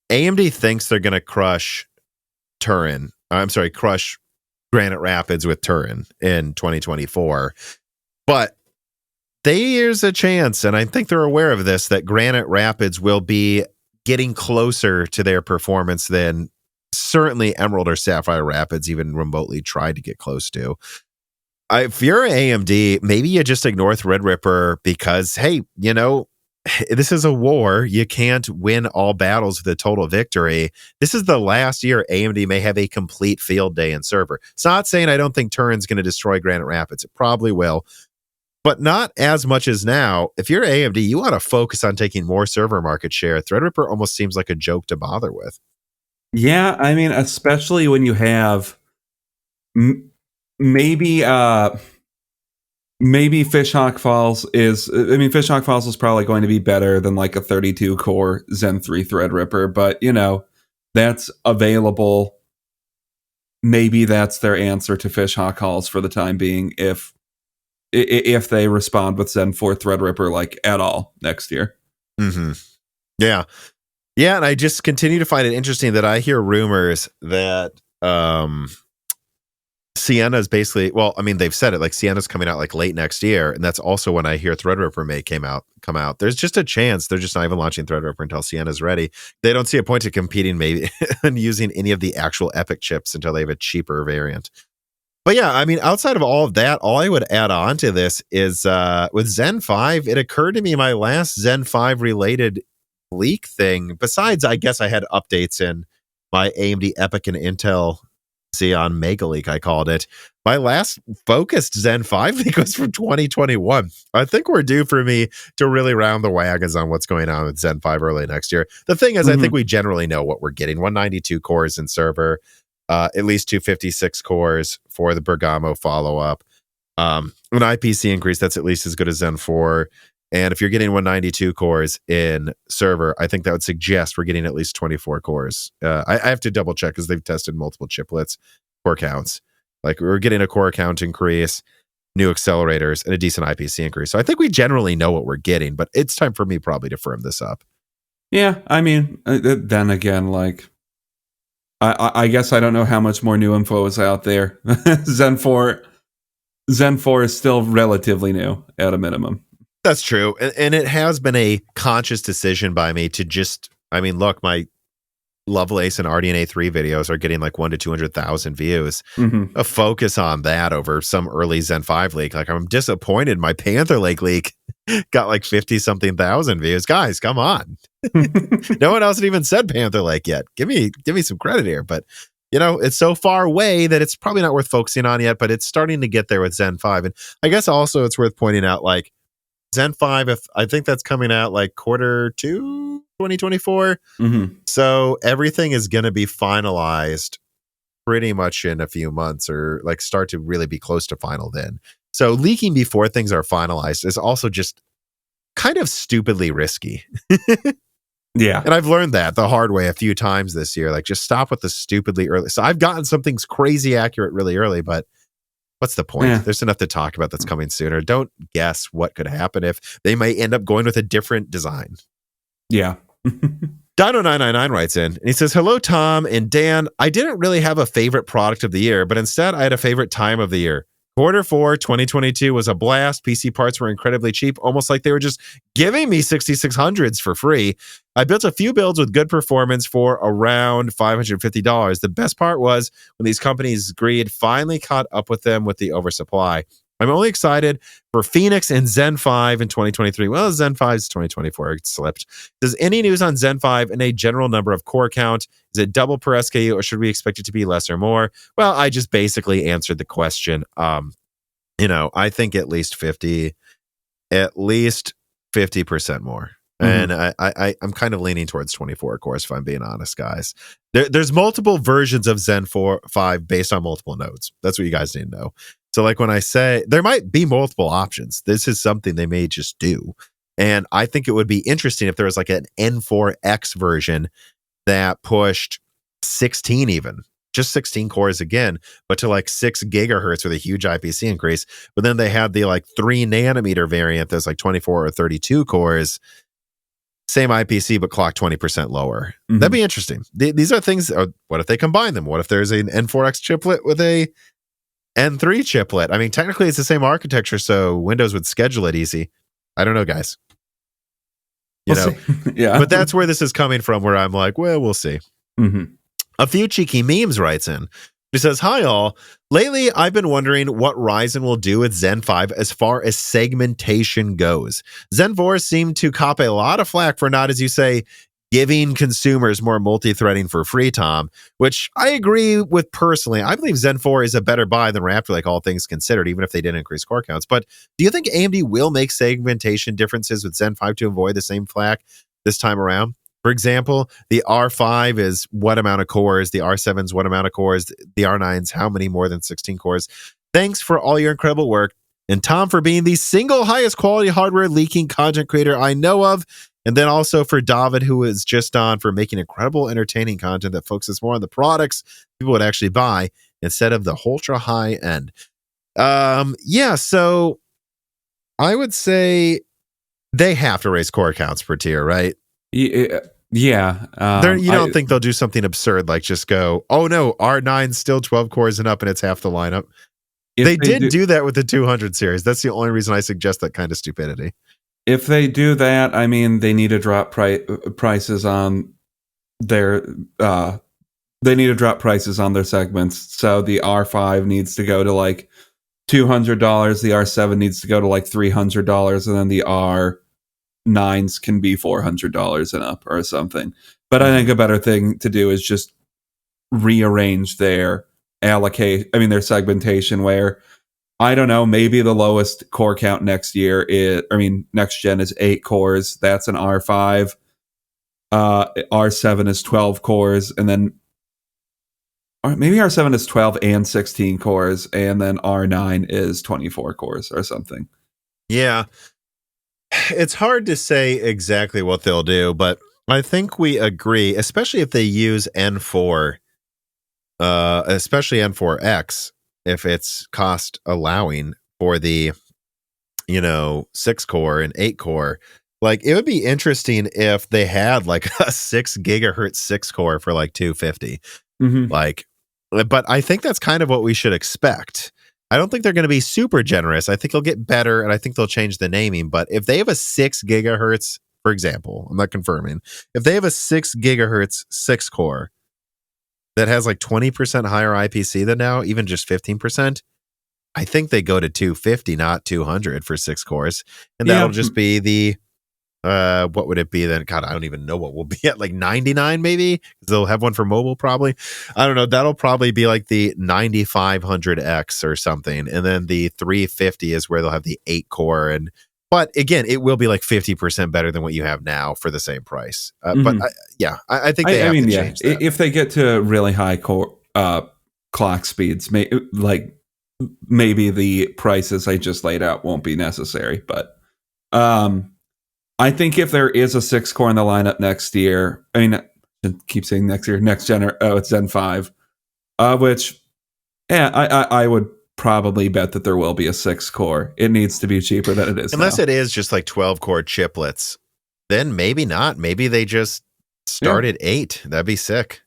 AMD thinks they're going to crush Granite Rapids with Turin in 2024. But there's a chance, and I think they're aware of this, that Granite Rapids will be getting closer to their performance than certainly Emerald or Sapphire Rapids even remotely tried to get close to. If you're AMD, maybe you just ignore Threadripper because, hey, this is a war. You can't win all battles with a total victory. This is the last year AMD may have a complete field day in server. It's not saying I don't think Turin's going to destroy Granite Rapids. It probably will, but not as much as now. If you're AMD, you want to focus on taking more server market share. Threadripper almost seems like a joke to bother with. Yeah, I mean, especially when you have maybe Fishhawk Falls is probably going to be better than like a 32 core Zen 3 Threadripper, but that's available. Maybe that's their answer to Fishhawk Falls for the time being if if they respond with Zen 4 Threadripper like at all next year. Mm-hmm. Yeah. Yeah, and I just continue to find it interesting that I hear rumors that Sienna's basically, well, I mean, they've said it, like Sienna's coming out like late next year, and that's also when I hear Threadripper may come out. There's just a chance they're just not even launching Threadripper until Sienna's ready. They don't see a point to competing maybe and using any of the actual Epic chips until they have a cheaper variant. But yeah, I mean, outside of all of that, all I would add on to this is with Zen 5, it occurred to me my last Zen 5 related leak thing, besides I guess I had updates in my AMD Epic and Intel Xeon Mega Leak, I called it. My last focused Zen 5 leak was from 2021. I think we're due for me to really round the wagons on what's going on with Zen 5 early next year. The thing is, I think we generally know what we're getting. 192 cores in server, at least 256 cores for the Bergamo follow-up. An IPC increase that's at least as good as Zen 4. And if you're getting 192 cores in server, I think that would suggest we're getting at least 24 cores. I have to double check because they've tested multiple chiplets, core counts. Like we're getting a core count increase, new accelerators, and a decent IPC increase. So I think we generally know what we're getting, but it's time for me probably to firm this up. Yeah, I mean, then again, like, I guess I don't know how much more new info is out there. Zen 4 is still relatively new at a minimum. That's true. And it has been a conscious decision by me to just, I mean, look, my Lovelace and RDNA 3 videos are getting like 1 to 200,000 views. A focus on that over some early Zen 5 leak. Like I'm disappointed my Panther Lake leak got like 50 something thousand views. Guys, come on. No one else had even said Panther Lake yet. Give me some credit here. But you know, it's so far away that it's probably not worth focusing on yet, but it's starting to get there with Zen 5. And I guess also it's worth pointing out, like, Zen 5, if I think that's coming out like quarter 2 2024. So everything is going to be finalized pretty much in a few months, or like start to really be close to final then. So leaking before things are finalized is also just kind of stupidly risky. Yeah. And I've learned that the hard way a few times this year. Like just stop with the stupidly early. So I've gotten some things crazy accurate really early, but what's the point? Yeah. There's enough to talk about that's coming sooner. Don't guess what could happen if they may end up going with a different design. Yeah. Dino999 writes in and he says, "Hello, Tom and Dan. I didn't really have a favorite product of the year, but instead I had a favorite time of the year. Quarter 4 2022 was a blast. PC parts were incredibly cheap, almost like they were just giving me 6600s for free. I built a few builds with good performance for around $550. The best part was when these companies' greed finally caught up with them with the oversupply. I'm only excited for Phoenix and Zen 5 in 2023. Well, Zen 5 is 2024. It slipped. Does any news on Zen 5 and a general number of core count? Is it double per SKU, or should we expect it to be less or more?" Well, I just basically answered the question. You know, I think at least 50% more. And I'm kind of leaning towards 24 cores, if I'm being honest, guys. There's multiple versions of Zen 5 based on multiple nodes. That's what you guys need to know. So like when I say there might be multiple options, this is something they may just do. And I think it would be interesting if there was like an N4X version that pushed 16 even. Just 16 cores again, but to like 6 gigahertz with a huge IPC increase. But then they had the like 3 nanometer variant that's like 24 or 32 cores. Same IPC, but clock 20% lower. That'd be interesting. These are things. What if they combine them? What if there's an N4X chiplet with a N3 chiplet? I mean, technically it's the same architecture, so Windows would schedule it easy. I don't know, guys. We'll see. Yeah. But that's where this is coming from, where I'm like, well, we'll see. A Few Cheeky Memes writes in. He says, "Hi all. Lately, I've been wondering what Ryzen will do with Zen 5 as far as segmentation goes. Zen 4 seemed to cop a lot of flack for not, as you say, giving consumers more multi-threading for free, Tom, which I agree with personally. I believe Zen 4 is a better buy than Raptor, like all things considered, even if they didn't increase core counts. But do you think AMD will make segmentation differences with Zen 5 to avoid the same flack this time around? For example, the R5 is what amount of cores, the R7 is what amount of cores, the R9's how many more than 16 cores. Thanks for all your incredible work. And Tom for being the single highest quality hardware leaking content creator I know of. And then also for David, who is just on, for making incredible entertaining content that focuses more on the products people would actually buy instead of the ultra high end." Yeah, so I would say they have to raise core counts per tier, right? Yeah. You don't think they'll do something absurd like just go, oh no, R9 still 12 cores and up and it's half the lineup. They did do that with the 200 series. That's the only reason I suggest that kind of stupidity. If they do that, I mean, they need to drop prices on their segments. So the R5 needs to go to like $200. The R7 needs to go to like $300, and then the R9s can be $400 and up or something. But I think a better thing to do is just rearrange their their segmentation, where I don't know, maybe the lowest core count next gen is 8 cores. That's an R5. R7 is 12 cores, and then maybe R7 is 12 and 16 cores, and then R9 is 24 cores or something. Yeah. It's hard to say exactly what they'll do, but I think we agree, especially if they use N4, especially N4X, if it's cost allowing for the, 6 core and 8 core. Like, it would be interesting if they had like a 6 gigahertz 6 core for like 250. But I think that's kind of what we should expect. I don't think they're going to be super generous. I think they'll get better, and I think they'll change the naming. But if they have a 6 gigahertz, for example, I'm not confirming, if they have a 6 gigahertz 6 core that has like 20% higher IPC than now, even just 15%, I think they go to 250, not 200 for 6 cores. And that'll just be the, what would it be then? God, I don't even know what we'll be at, like 99 maybe? They'll have one for mobile probably. I don't know. That'll probably be like the 9500X or something. And then the 350 is where they'll have the 8 core. But again, it will be like 50% better than what you have now for the same price. But I think they have to change that. If they get to really high core clock speeds, maybe the prices I just laid out won't be necessary. But I think if there is a 6 core in the lineup next year, I keep saying next year, it's Zen 5, which, I would probably bet that there will be a 6 core. It needs to be cheaper than it is Unless now. It is just like 12 core chiplets, then maybe not. Maybe they just start at 8. That'd be sick.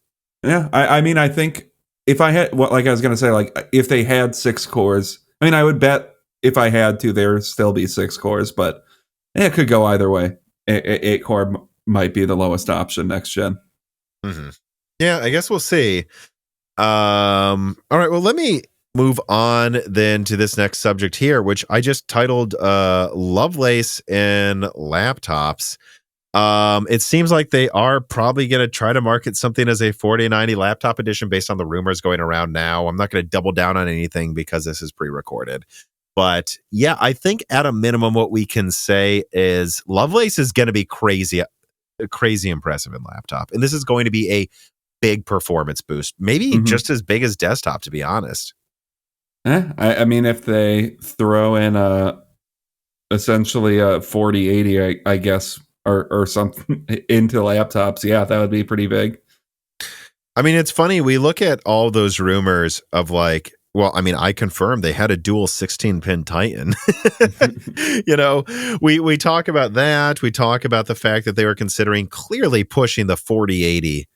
Yeah, I think if I had, I was going to say, like, if they had 6 cores, I would bet if I had to, there would still be 6 cores, but it could go either way. 8 core might be the lowest option next gen. Yeah, I guess we'll see. All right, well, let me move on then to this next subject here, which I just titled Lovelace in laptops. It seems like they are probably going to try to market something as a 4090 laptop edition based on the rumors going around now. I'm not going to double down on anything because this is pre-recorded. But yeah, I think at a minimum, what we can say is Lovelace is going to be crazy impressive in laptop. And this is going to be a big performance boost, maybe just as big as desktop, to be honest. If they throw in essentially a 4080, I guess, or something into laptops, yeah, that would be pretty big. It's funny. We look at all those rumors of like, I confirmed they had a dual 16-pin Titan. We talk about that. We talk about the fact that they were considering clearly pushing the 4080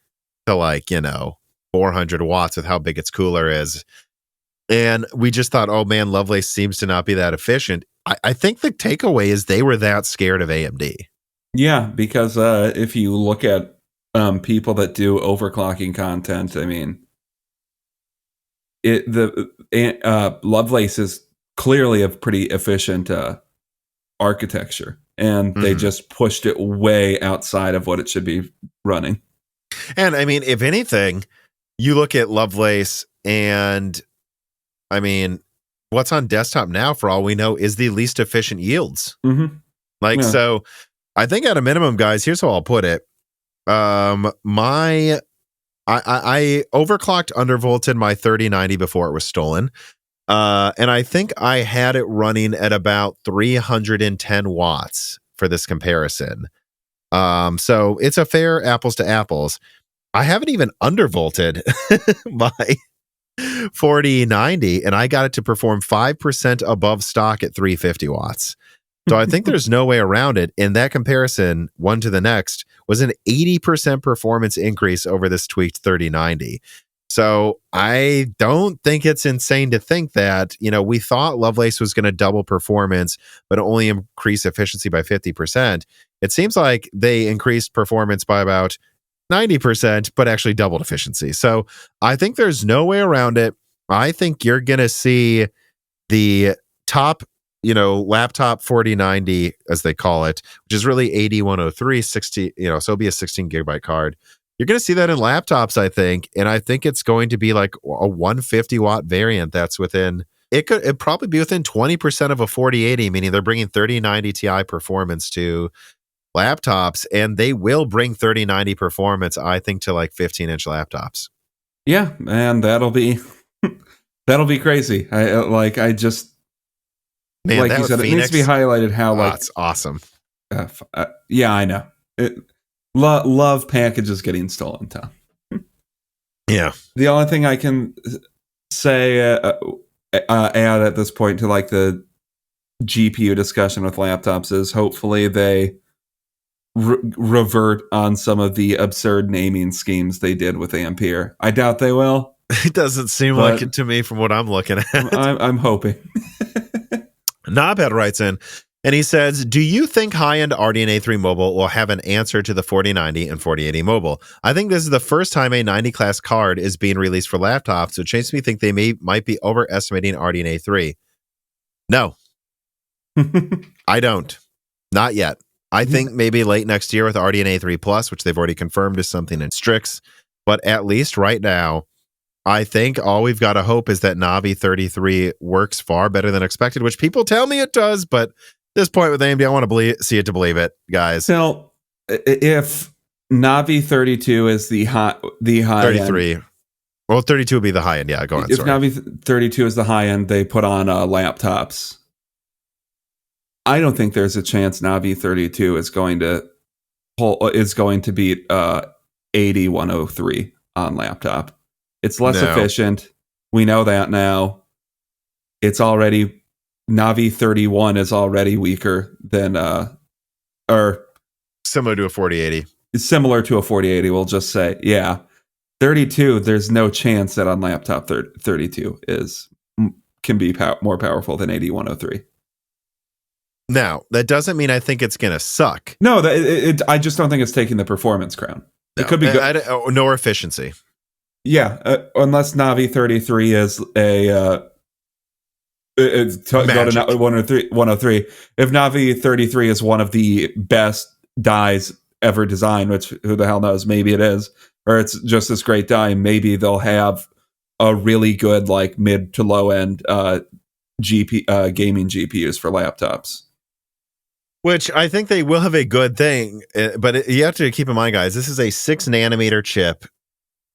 to 400 watts with how big its cooler is. And we just thought, oh man, Lovelace seems to not be that efficient. I think the takeaway is they were that scared of AMD. Yeah, because if you look at people that do overclocking content, Lovelace is clearly a pretty efficient architecture, and they just pushed it way outside of what it should be running. And if anything, you look at Lovelace and what's on desktop now, for all we know, is the least efficient yields. So I think at a minimum, guys, here's how I'll put it. I overclocked, undervolted my 3090 before it was stolen. And I think I had it running at about 310 watts for this comparison. So it's a fair apples to apples. I haven't even undervolted my 4090, and I got it to perform 5% above stock at 350 watts. So I think there's no way around it. And that comparison, one to the next, was an 80% performance increase over this tweaked 3090. So I don't think it's insane to think that, we thought Lovelace was going to double performance, but only increase efficiency by 50%. It seems like they increased performance by about 90%, but actually doubled efficiency. So I think there's no way around it. I think you're going to see the top, laptop 4090, as they call it, which is really 8103, 60, so it'll be a 16 gigabyte card. You're going to see that in laptops, I think. And I think it's going to be like a 150 watt variant that's it'd probably be within 20% of a 4080, meaning they're bringing 3090 Ti performance to laptops, and they will bring 3090 performance, I think, to like 15-inch laptops. Yeah, man, that'll be crazy. Man, like you said, Phoenix, it needs to be highlighted how it's awesome. Yeah, I know. Love packages getting stolen, Tom. Yeah. The only thing I can say add at this point to like the GPU discussion with laptops is hopefully they revert on some of the absurd naming schemes they did with Ampere. I doubt they will. It doesn't seem like it to me from what I'm looking at. I'm hoping. Knobhead writes in, and he says, do you think high-end RDNA 3 mobile will have an answer to the 4090 and 4080 mobile? I think this is the first time a 90-class card is being released for laptops, which makes me think they might be overestimating RDNA 3. No. I don't. Not yet. I think maybe late next year with RDNA 3 Plus, which they've already confirmed is something in Strix. But at least right now, I think all we've got to hope is that Navi 33 works far better than expected, which people tell me it does. But at this point with AMD, I want to see it to believe it, guys. Now, if Navi 32 is the high 33. End, well, 32 would be the high end. Yeah, go on. If Navi 32 is the high end, they put on laptops. I don't think there's a chance Navi 32 is going to beat 8103 on laptop. It's less efficient. We know that now. It's already Navi 31 is already weaker than or similar to a 4080. Similar to a 4080, we'll just say. Yeah. 32, there's no chance that on laptop 32 can be more powerful than 8103. Now, that doesn't mean I think it's going to suck. No, I just don't think it's taking the performance crown. It could be good. Nor efficiency. Yeah, unless Navi 33 is go to 103. If Navi 33 is one of the best dies ever designed, which who the hell knows, maybe it is, or it's just this great die, maybe they'll have a really good like mid to low end gaming GPUs for laptops. Which I think they will have a good thing, but you have to keep in mind, guys, this is a 6 nanometer chip.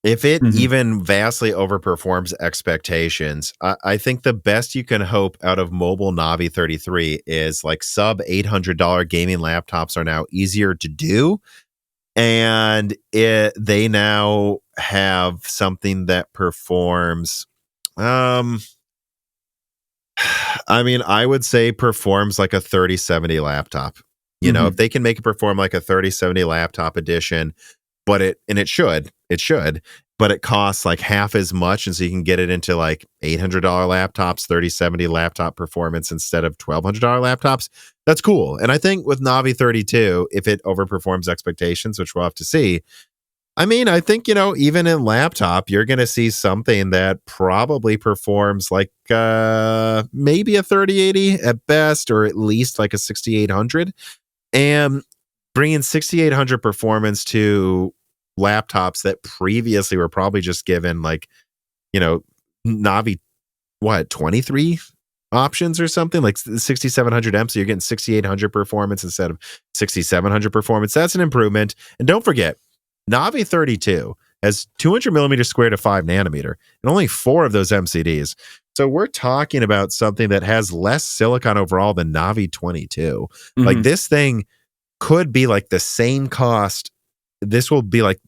If it even vastly overperforms expectations, I think the best you can hope out of mobile Navi 33 is like sub $800 gaming laptops are now easier to do. And they now have something that performs, I mean, I would say performs like a 3070 laptop. You know, if they can make it perform like a 3070 laptop edition, but it should, but it costs like half as much. And so you can get it into like $800 laptops, 3070 laptop performance instead of $1,200 laptops. That's cool. And I think with Navi 32, if it overperforms expectations, which we'll have to see, I mean, I think, even in laptop, you're going to see something that probably performs like maybe a 3080 at best, or at least like a 6800. And bringing 6800 performance to laptops that previously were probably just given like, Navi, 23 options or something, like 6700M. So you're getting 6800 performance instead of 6700 performance. That's an improvement. And don't forget, Navi 32 has 200 millimeter squared to 5 nanometer and only 4 of those MCDs. So we're talking about something that has less silicon overall than Navi 22. Like this thing could be like the same cost. This will be like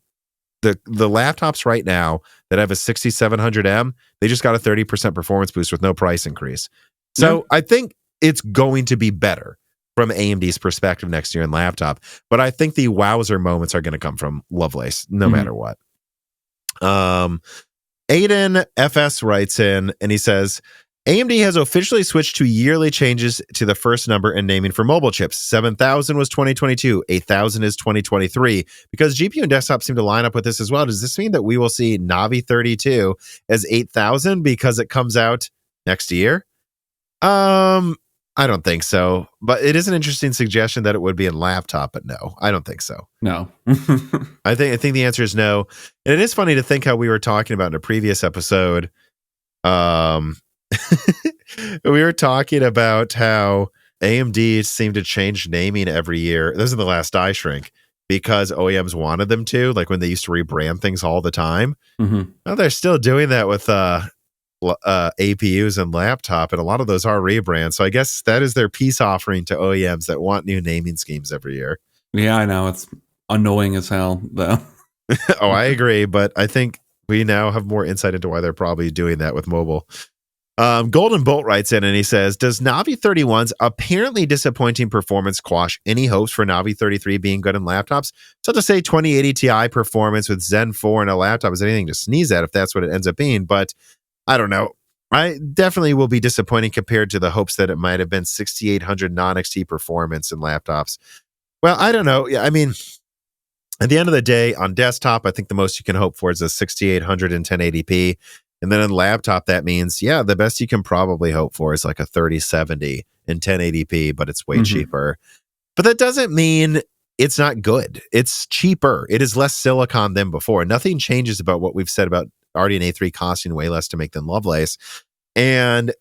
the laptops right now that have a 6700M. They just got a 30% performance boost with no price increase. So I think it's going to be better. from AMD's perspective next year in laptop. But I think the wowzer moments are going to come from Lovelace, no matter what. Aiden FS writes in and he says, AMD has officially switched to yearly changes to the first number in naming for mobile chips. 7,000 was 2022, 8,000 is 2023. Because GPU and desktop seem to line up with this as well, does this mean that we will see Navi 32 as 8,000 because it comes out next year? I don't think so. But it is an interesting suggestion that it would be in laptop, but no, I don't think so. No. I think the answer is no. And it is funny to think how we were talking about in a previous episode. We were talking about how AMD seemed to change naming every year. This is the last die shrink because OEMs wanted them to, like when they used to rebrand things all the time. Well, they're still doing that with APUs and laptop, and a lot of those are rebrands. So I guess that is their peace offering to OEMs that want new naming schemes every year. Yeah, I know. It's annoying as hell, though. Oh, I agree, but I think we now have more insight into why they're probably doing that with mobile. Golden Bolt writes in and he says, does Navi 31's apparently disappointing performance quash any hopes for Navi 33 being good in laptops? So to say 2080 Ti performance with Zen 4 in a laptop is anything to sneeze at if that's what it ends up being, but I don't know. I definitely will be disappointed compared to the hopes that it might have been 6800 non-XT performance in laptops. Well, I don't know. Yeah, I mean, at the end of the day, on desktop, I think the most you can hope for is a 6800 in 1080p. And then on laptop, that means, yeah, the best you can probably hope for is like a 3070 in 1080p, but it's way cheaper. But that doesn't mean it's not good. It's cheaper. It is less silicon than before. Nothing changes about what we've said about RDNA 3 costing way less to make than Lovelace. And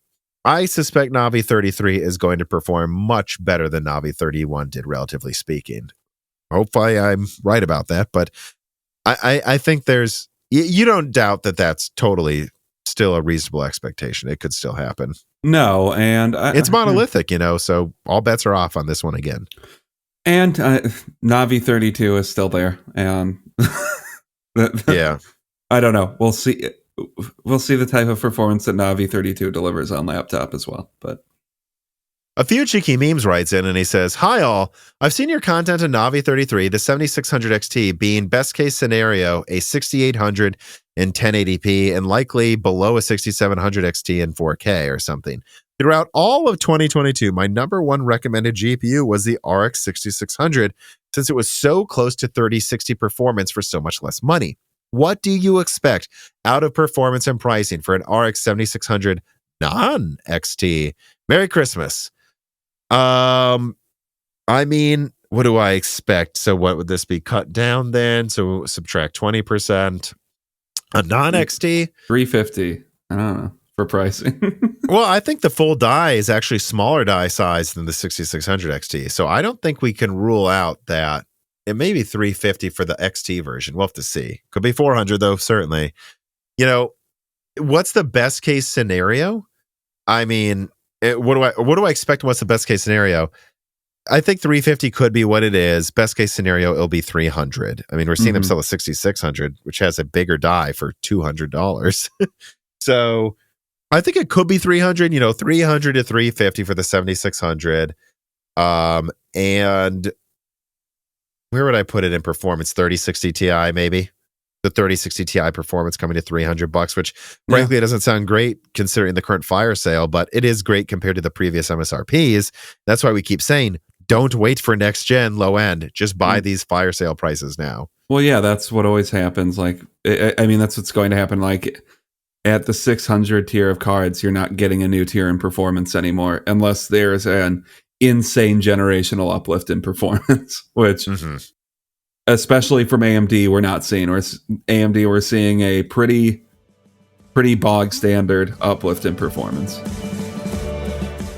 I suspect Navi 33 is going to perform much better than Navi 31 did, relatively speaking. Hopefully I'm right about that, but I think there's, you don't doubt that that's totally still a reasonable expectation. It could still happen. No, and it's monolithic, so all bets are off on this one again. And Navi 32 is still there, and yeah, I don't know. We'll see. We'll see the type of performance that Navi 32 delivers on laptop as well. But a few cheeky memes writes in and he says, hi all, I've seen your content on Navi 33, the 7600 XT being best case scenario, a 6800 in 1080p and likely below a 6700 XT in 4K or something. Throughout all of 2022, my number one recommended GPU was the RX 6600 since it was so close to 3060 performance for so much less money. What do you expect out of performance and pricing for an RX 7600 non-XT? Merry Christmas. I mean, what do I expect? So what would this be cut down then? So subtract 20%. A non-XT? 350. I don't know. For pricing. Well, I think the full die is actually smaller die size than the 6600 XT. So I don't think we can rule out that it may be 350 for the XT version. We'll have to see. Could be 400 though, certainly. What's the best case scenario? I mean, what do I expect? What's the best case scenario? I think 350 could be what it is. Best case scenario, it'll be 300. I mean, we're seeing them sell a 6600, which has a bigger die for $200. So I think it could be 300, 300 to 350 for the 7600. And where would I put it in performance? 3060 Ti, maybe. The 3060 Ti performance coming to $300, which frankly it doesn't sound great considering the current fire sale, but it is great compared to the previous MSRPs. That's why we keep saying, don't wait for next gen low end. Just buy these fire sale prices now. Well, yeah, that's what always happens. Like, I mean, that's what's going to happen. Like at the 600 tier of cards, you're not getting a new tier in performance anymore, unless there's an insane generational uplift in performance, which especially from AMD, we're not seeing. We're seeing a pretty bog standard uplift in performance.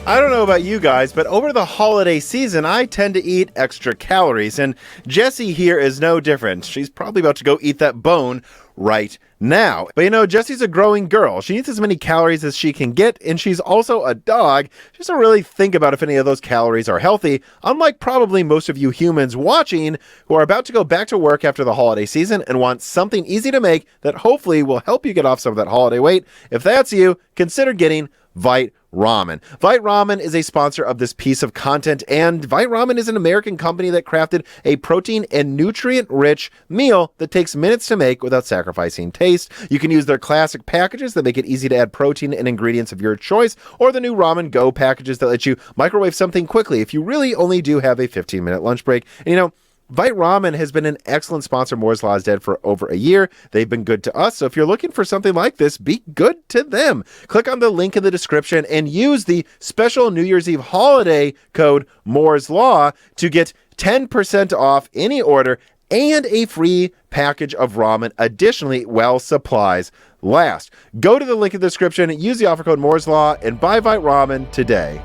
I don't know about you guys, but over the holiday season, I tend to eat extra calories, and Jessie here is no different. She's probably about to go eat that bone right now. But Jessie's a growing girl. She eats as many calories as she can get, and she's also a dog. She doesn't really think about if any of those calories are healthy, unlike probably most of you humans watching who are about to go back to work after the holiday season and want something easy to make that hopefully will help you get off some of that holiday weight. If that's you, consider getting Vite Ramen. Vite Ramen is a sponsor of this piece of content, and Vite Ramen is an American company that crafted a protein and nutrient-rich meal that takes minutes to make without sacrificing taste. You can use their classic packages that make it easy to add protein and ingredients of your choice, or the new Ramen Go packages that let you microwave something quickly if you really only do have a 15-minute lunch break. And Vite Ramen has been an excellent sponsor. Moore's Law is Dead for over a year. They've been good to us. So if you're looking for something like this, be good to them. Click on the link in the description and use the special New Year's Eve holiday code Moore's Law to get 10% off any order and a free package of ramen additionally while supplies last. Go to the link in the description, use the offer code Moore's Law, and buy Vite Ramen today.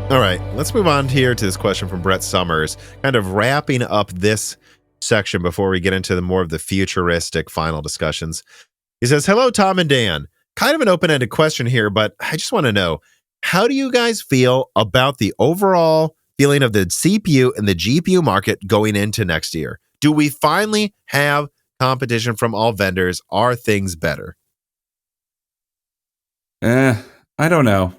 All right, let's move on here to this question from Brett Summers, kind of wrapping up this section before we get into the more of the futuristic final discussions. He says, hello, Tom and Dan. Kind of an open-ended question here, but I just want to know, how do you guys feel about the overall feeling of the CPU and the GPU market going into next year? Do we finally have competition from all vendors? Are things better? I don't know.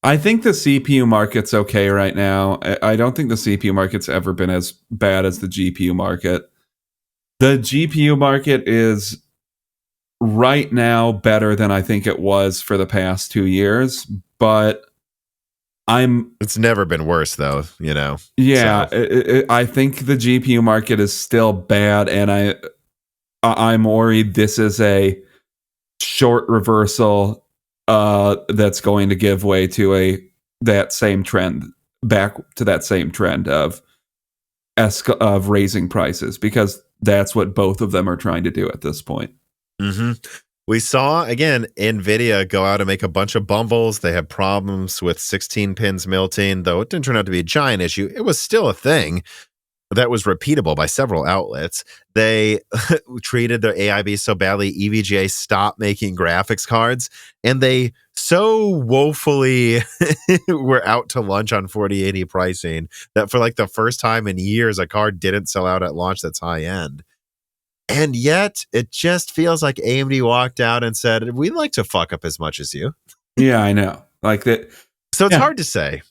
I think the CPU market's okay right now. I don't think the CPU market's ever been as bad as the GPU market. The GPU market is right now better than I think it was for the past 2 years, but it's never been worse though, Yeah, so. I think the GPU market is still bad, and I'm worried this is a short reversal that's going to give way to that same trend, back to that same trend of raising prices, because that's what both of them are trying to do at this point. Mm-hmm. We saw, again, Nvidia go out and make a bunch of bumbles. They had problems with 16 pins melting, though it didn't turn out to be a giant issue. It was still a thing that was repeatable by several outlets. They treated their AIB so badly, EVGA stopped making graphics cards, and they so woefully were out to lunch on 4080 pricing that for like the first time in years, a card didn't sell out at launch that's high end. And yet, it just feels like AMD walked out and said, we'd like to fuck up as much as you. Yeah, I know. Like that. So it's hard to say.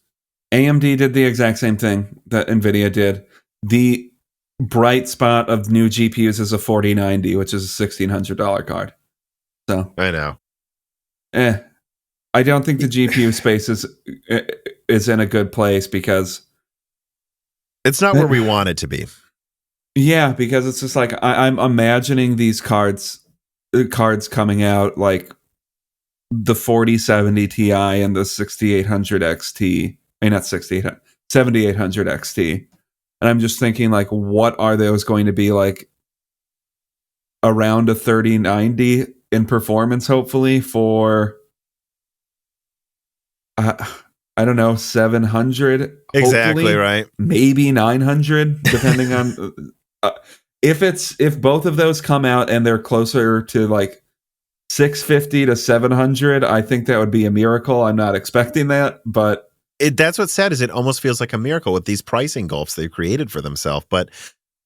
AMD did the exact same thing that Nvidia did. The bright spot of new GPUs is a 4090, which is a $1,600 card. So I know. I don't think the GPU space is in a good place because it's not where we want it to be. Yeah, because it's just like I'm imagining these cards coming out like the 4070 Ti and the 6800 XT, not 6800, 7800 XT. And I'm just thinking, like, what are those going to be like around a 3090 in performance, hopefully, for, I don't know, 700? Exactly, right. Maybe 900, depending on... if both of those come out and they're closer to like 650 to 700, I think that would be a miracle. I'm not expecting that, but that's what's sad, is it almost feels like a miracle with these pricing gulfs they've created for themselves. But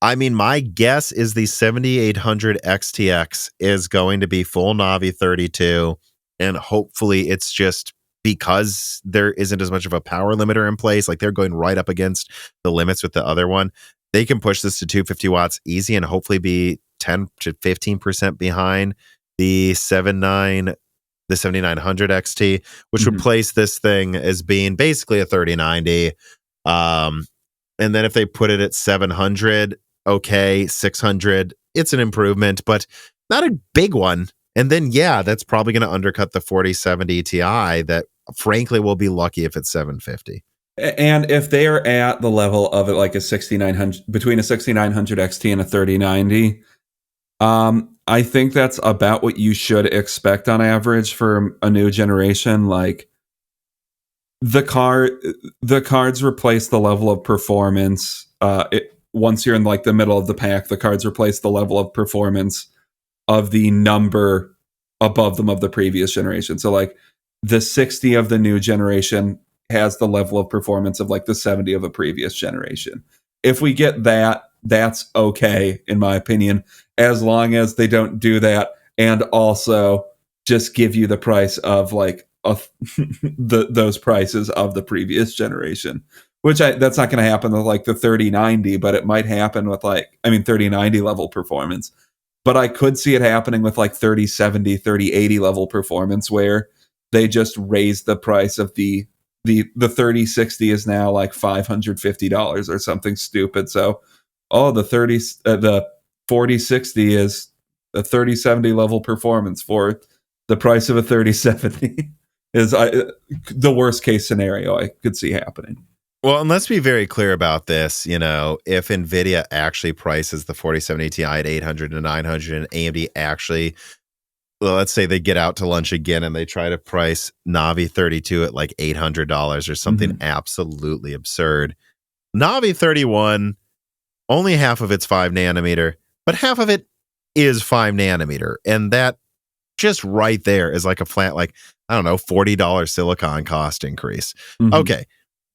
I mean, my guess is the 7800 XTX is going to be full Navi 32, and hopefully it's just because there isn't as much of a power limiter in place. Like, they're going right up against the limits with the other one. They can push this to 250 watts easy and hopefully be 10 to 15% behind the 7900 XT, which would place this thing as being basically a 3090. And then if they put it at 700, okay, 600, it's an improvement, but not a big one. And then, yeah, that's probably going to undercut the 4070 Ti that frankly will be lucky if it's 750. And if they are at the level of it, like a 6900, between a 6900 XT and a 3090, I think that's about what you should expect on average for a new generation. Like, the cards replace the level of performance. Once you're in like the middle of the pack, the cards replace the level of performance of the number above them of the previous generation. So like the 60 of the new generation has the level of performance of like the 70 of a previous generation. If we get that, that's okay, in my opinion, as long as they don't do that and also just give you the price of like those prices of the previous generation. Which that's not going to happen with like the 3090, but it might happen with 3090 level performance. But I could see it happening with like 3070, 3080 level performance, where they just raise the price of the 3060 is now like $550 or something stupid. So, the 4060 is a 3070 level performance for the price of a 3070 is the worst case scenario I could see happening. Well, and let's be very clear about this. You know, if Nvidia actually prices the 4070 Ti at 800 to 900 and AMD actually, well, let's say they get out to lunch again and they try to price Navi 32 at like $800 or something absolutely absurd. Navi 31, only half of it's 5 nanometer, but half of it is 5 nanometer. And that just right there is like a flat, like, I don't know, $40 silicon cost increase. Okay.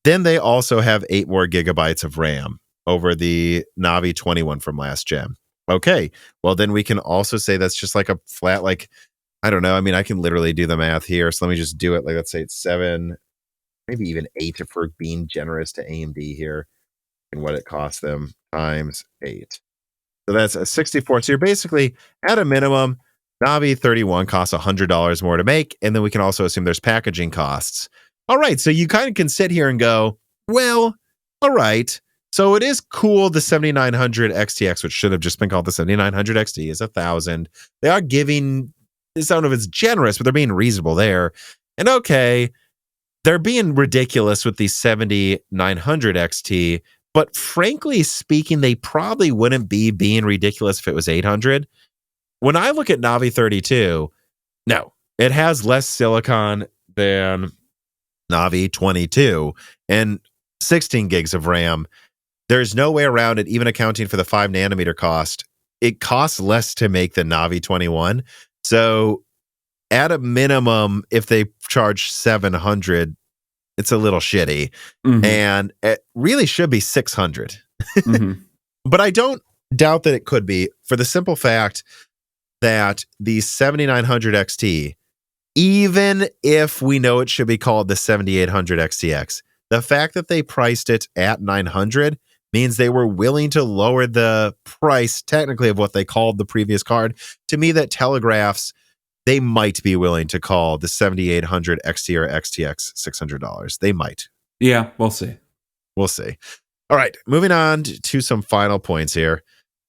Then they also have 8 more gigabytes of RAM over the Navi 21 from last gen. Okay, well, then we can also say that's just like a flat, like, I don't know. I mean, I can literally do the math here. So let me just do it. Like, let's say it's 7, maybe even 8 if we're being generous to AMD here and what it costs them times 8. So that's a 64. So you're basically at a minimum, Navi 31 costs $100 more to make. And then we can also assume there's packaging costs. All right, so you kind of can sit here and go, well, all right. So it is cool. The 7900 XTX, which should have just been called the 7900 XT, is $1,000. They are giving, I don't know if it's generous, but they're being reasonable there. And okay, they're being ridiculous with the 7900 XT, but frankly speaking, they probably wouldn't be being ridiculous if it was 800. When I look at Navi 32, no, it has less silicon than Navi 22 and 16 gigs of RAM. There's no way around it, even accounting for the 5 nanometer cost. It costs less to make than Navi 21. So at a minimum, if they charge $700, it's a little shitty. And it really should be $600. But I don't doubt that it could be, for the simple fact that the 7900 XT, even if we know it should be called the 7800 XTX, the fact that they priced it at $900 means they were willing to lower the price technically of what they called the previous card. To me, that telegraphs they might be willing to call the 7800 XT or XTX $600. They might. Yeah, we'll see. We'll see. All right, moving on to some final points here.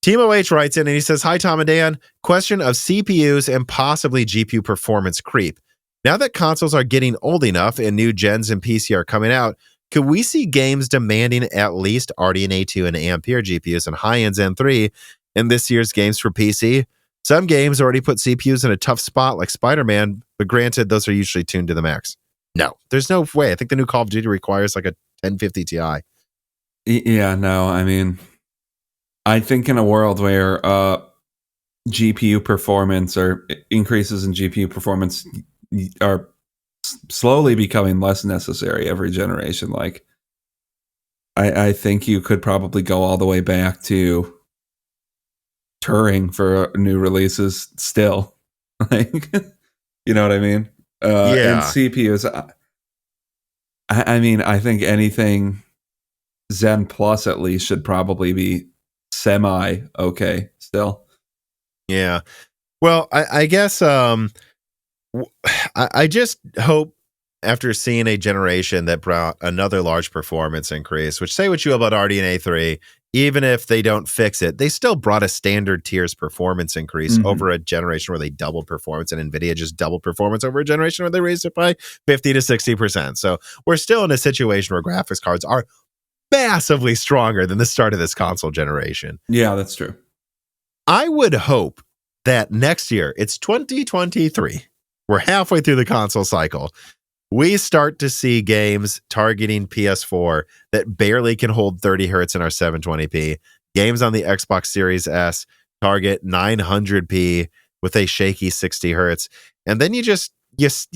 Timo H writes in and he says, hi, Tom and Dan. Question of CPUs and possibly GPU performance creep. Now that consoles are getting old enough and new gens and PC are coming out, could we see games demanding at least RDNA 2 and Ampere GPUs and high-end Zen 3 in this year's games for PC? Some games already put CPUs in a tough spot like Spider-Man, but granted, those are usually tuned to the max. No, there's no way. I think the new Call of Duty requires like a 1050 Ti. Yeah, no, I mean, I think in a world where GPU performance or increases in GPU performance are slowly becoming less necessary every generation, like I think you could probably go all the way back to Turing for new releases still. Like, you know what I mean? And CPUs, I mean, I think anything Zen Plus at least should probably be semi okay still. Yeah. Well, I guess I just hope after seeing a generation that brought another large performance increase, which say what you will about RDNA 3, even if they don't fix it, they still brought a standard tiers performance increase over a generation where they doubled performance, and Nvidia just doubled performance over a generation where they raised it by 50 to 60%. So we're still in a situation where graphics cards are massively stronger than the start of this console generation. Yeah, that's true. I would hope that next year, it's 2023. We're halfway through the console cycle. we start to see games targeting PS4 that barely can hold 30 hertz in our 720p. Games on the Xbox Series S target 900p with a shaky 60 hertz. And then you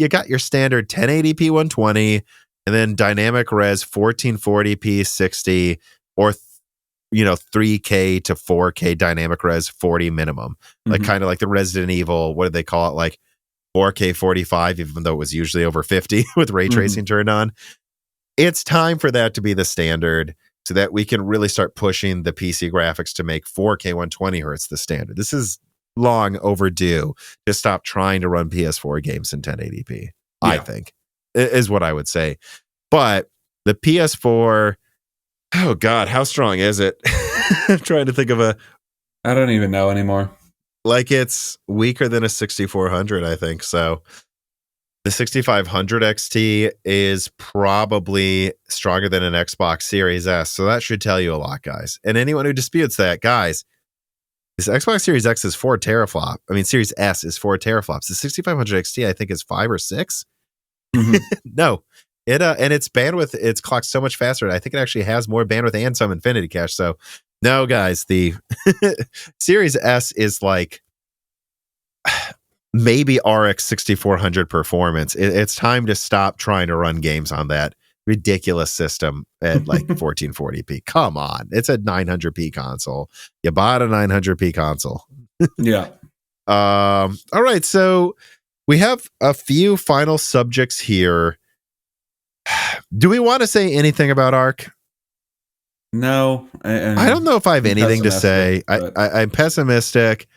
got your standard 1080p 120 and then dynamic res 1440p 60 or 3K to 4K dynamic res 40 minimum. Like kind of like the Resident Evil, what do they call it? Like 4K 45, even though it was usually over 50 with ray tracing turned on. It's time for that to be the standard so that we can really start pushing the PC graphics to make 4K 120 hertz the standard. This is long overdue to stop trying to run PS4 games in 1080p, I think, is what I would say. But the PS4, oh God, how strong is it? I'm trying to think of I don't even know anymore. Like it's weaker than a 6400, I think. So the 6500 XT is probably stronger than an Xbox Series S. So that should tell you a lot, guys. And anyone who disputes that, guys, this Xbox Series X is 4 teraflop. I mean, Series S is 4 teraflops. The 6500 XT, I think, is 5 or 6. No. And its bandwidth, it's clocked so much faster. I think it actually has more bandwidth and some infinity cache. So no, guys, the Series S is like maybe RX 6400 performance. It's time to stop trying to run games on that ridiculous system at like 1440p. Come on. It's a 900p console. You bought a 900p console. Yeah. All right. So we have a few final subjects here. Do we want to say anything about ARC? No, I don't know if I have anything to say. I'm pessimistic.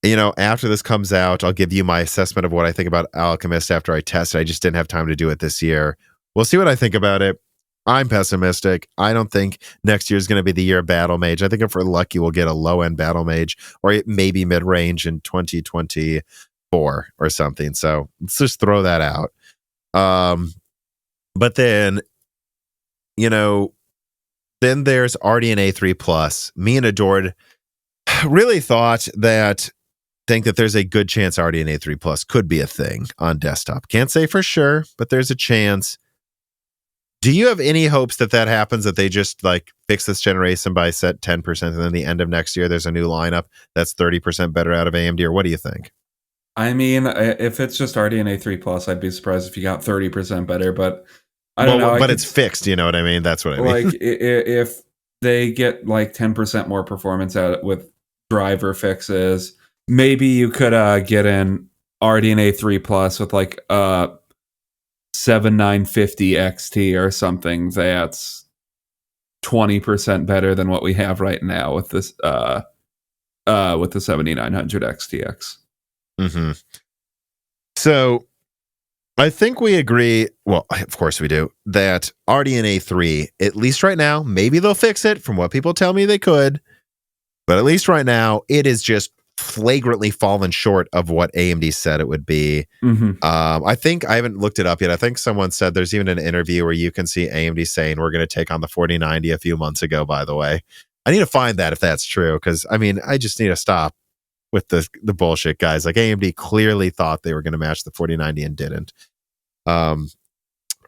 After this comes out, I'll give you my assessment of what I think about Alchemist after I test it. I just didn't have time to do it this year. We'll see what I think about it. I'm pessimistic. I don't think next year is going to be the year of Battle Mage. I think if we're lucky, we'll get a low-end Battle Mage or maybe mid-range in 2024 or something. So let's just throw that out. But then, then there's RDNA 3 Plus. Me and Adored really think that there's a good chance RDNA 3 Plus could be a thing on desktop. Can't say for sure, but there's a chance. Do you have any hopes that happens, that they just like fix this generation by set 10% and then the end of next year there's a new lineup that's 30% better out of AMD, or what do you think? I mean, if it's just RDNA 3 Plus, I'd be surprised if you got 30% better, but I don't know. But it's fixed, you know what I mean? That's what I mean. Like, if they get like 10% more performance out of it with driver fixes, maybe you could get in RDNA 3 Plus with like 7950 XT or something that's 20% better than what we have right now with this with the 7900 XTX. Mm-hmm. So I think we agree, well, of course we do, that RDNA 3, at least right now, maybe they'll fix it from what people tell me they could, but at least right now, it is just flagrantly fallen short of what AMD said it would be. I think, I haven't looked it up yet, I think someone said there's even an interview where you can see AMD saying we're going to take on the 4090 a few months ago, by the way. I need to find that if that's true, because I mean, I just need to stop with the bullshit, guys. Like, AMD clearly thought they were going to match the 4090 and didn't.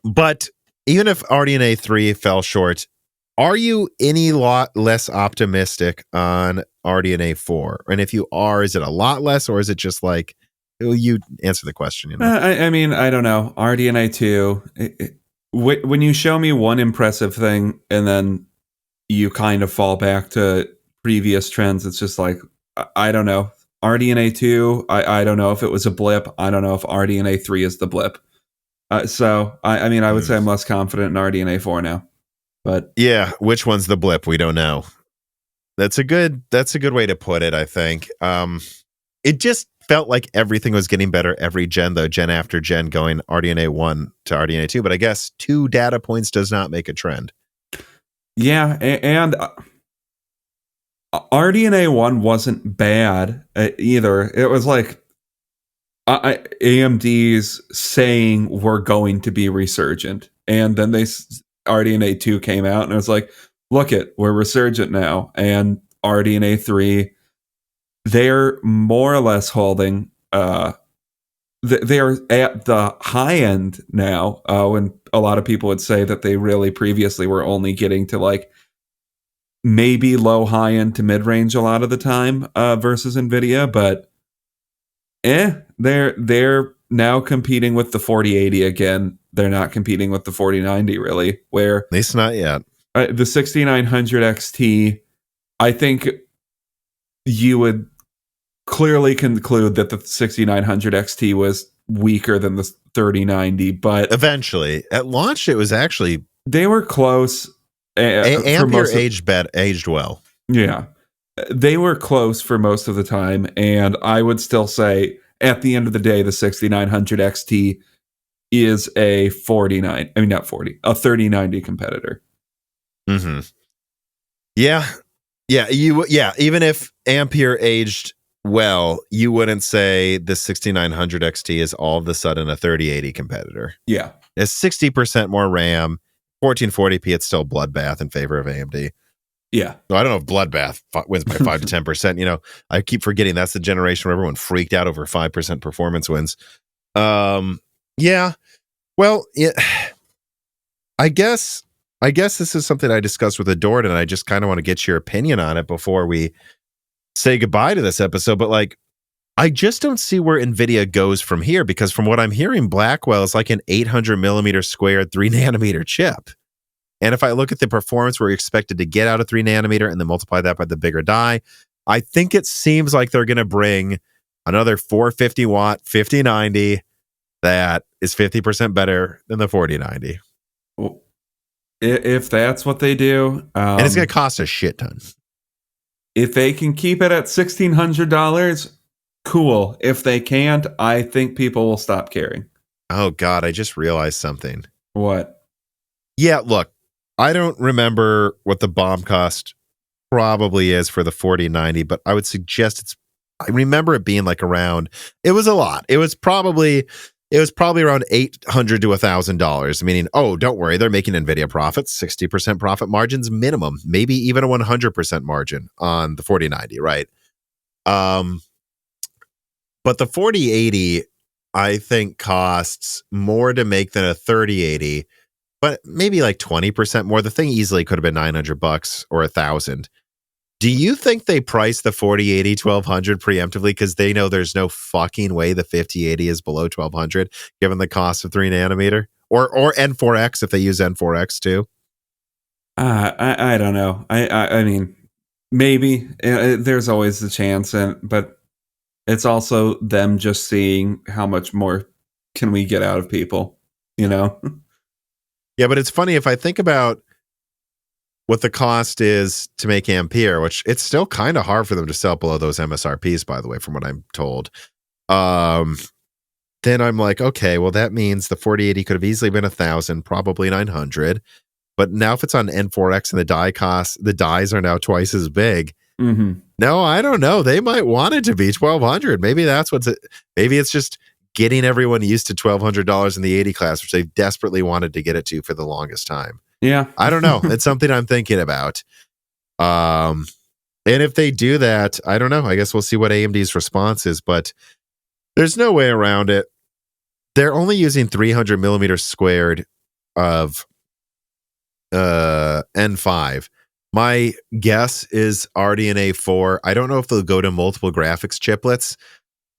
But even if RDNA 3 fell short, are you any lot less optimistic on RDNA 4? And if you are, is it a lot less, or is it just like, you answer the question? I mean, I don't know. RDNA 2, when you show me one impressive thing and then you kind of fall back to previous trends, it's just like, I don't know. RDNA 2, I don't know if it was a blip. I don't know if RDNA 3 is the blip. So, I mean, I would say I'm less confident in RDNA 4 now. But yeah, which one's the blip? We don't know. That's a good way to put it, I think. It just felt like everything was getting better every gen, though, gen after gen, going RDNA 1 to RDNA 2. But I guess 2 data points does not make a trend. Yeah, and RDNA 1 wasn't bad either. It was like AMD's saying we're going to be resurgent. And then RDNA 2 came out and it was like, look it, we're resurgent now. And RDNA 3, they're more or less holding they are at the high end now, when a lot of people would say that they really previously were only getting to like maybe low high end to mid range a lot of the time, versus Nvidia, but they're now competing with the 4080 again. They're not competing with the 4090 really, where At least not yet. the 6900 XT, I think you would clearly conclude that the 6900 XT was weaker than the 3090, but Eventually, at launch, it was actually they were close. Ampere aged well. Yeah, they were close for most of the time, and I would still say at the end of the day, the 6900 XT is a 3090 competitor. Mm-hmm. Yeah. Even if Ampere aged well, you wouldn't say the 6900 XT is all of a sudden a 3080 competitor. Yeah, It's 60% more RAM, 1440p. It's still bloodbath in favor of AMD. yeah. No, I don't know if bloodbath wins by 5 to 10%. You know, I keep forgetting that's the generation where everyone freaked out over 5% performance wins. Yeah. Well, I guess this is something I discussed with Adored, and I just kind of want to get your opinion on it before we say goodbye to this episode. But like, I just don't see where Nvidia goes from here, because from what I'm hearing, Blackwell is like an 800 millimeter squared 3 nanometer chip. And if I look at the performance we're expected to get out of 3 nanometer and then multiply that by the bigger die, I think it seems like they're going to bring another 450 watt 5090 that is 50% better than the 4090. Well, if that's what they do, And it's going to cost a shit ton. if they can keep it at $1,600, cool. If they can't, I think people will stop caring. Oh, God, I just realized something. What? Yeah, look, I don't remember what the BOM cost probably is for the 4090, but I would suggest I remember it being like around, it was a lot. It was probably around $800 to $1,000, meaning, oh, don't worry, they're making Nvidia profits, 60% profit margins minimum, maybe even a 100% margin on the 4090, right? But the 4080, I think, costs more to make than a 3080, but maybe like 20% more. The thing easily could have been $900 or $1,000. Do you think they priced the 4080 $1,200 preemptively because they know there's no fucking way the 5080 is below $1,200 given the cost of 3 nanometer or N4X if they use N4X too? I don't know. I mean, maybe there's always the chance, but it's also them just seeing how much more can we get out of people, you know? Yeah, but it's funny if I think about what the cost is to make Ampere, which it's still kind of hard for them to sell below those MSRPs, by the way, from what I'm told. Then I'm like, okay, well, that means the 4080 could have easily been $1,000, probably $900. But now if it's on N4X and the dies are now twice as big. Mm-hmm. No, I don't know. They might want it to be $1,200. Maybe maybe it's just getting everyone used to $1,200 in the 80 class, which they desperately wanted to get it to for the longest time. Yeah. I don't know. It's something I'm thinking about. And if they do that, I don't know. I guess we'll see what AMD's response is, but there's no way around it. They're only using 300 millimeters squared of N5. My guess is RDNA 4. I don't know if they'll go to multiple graphics chiplets.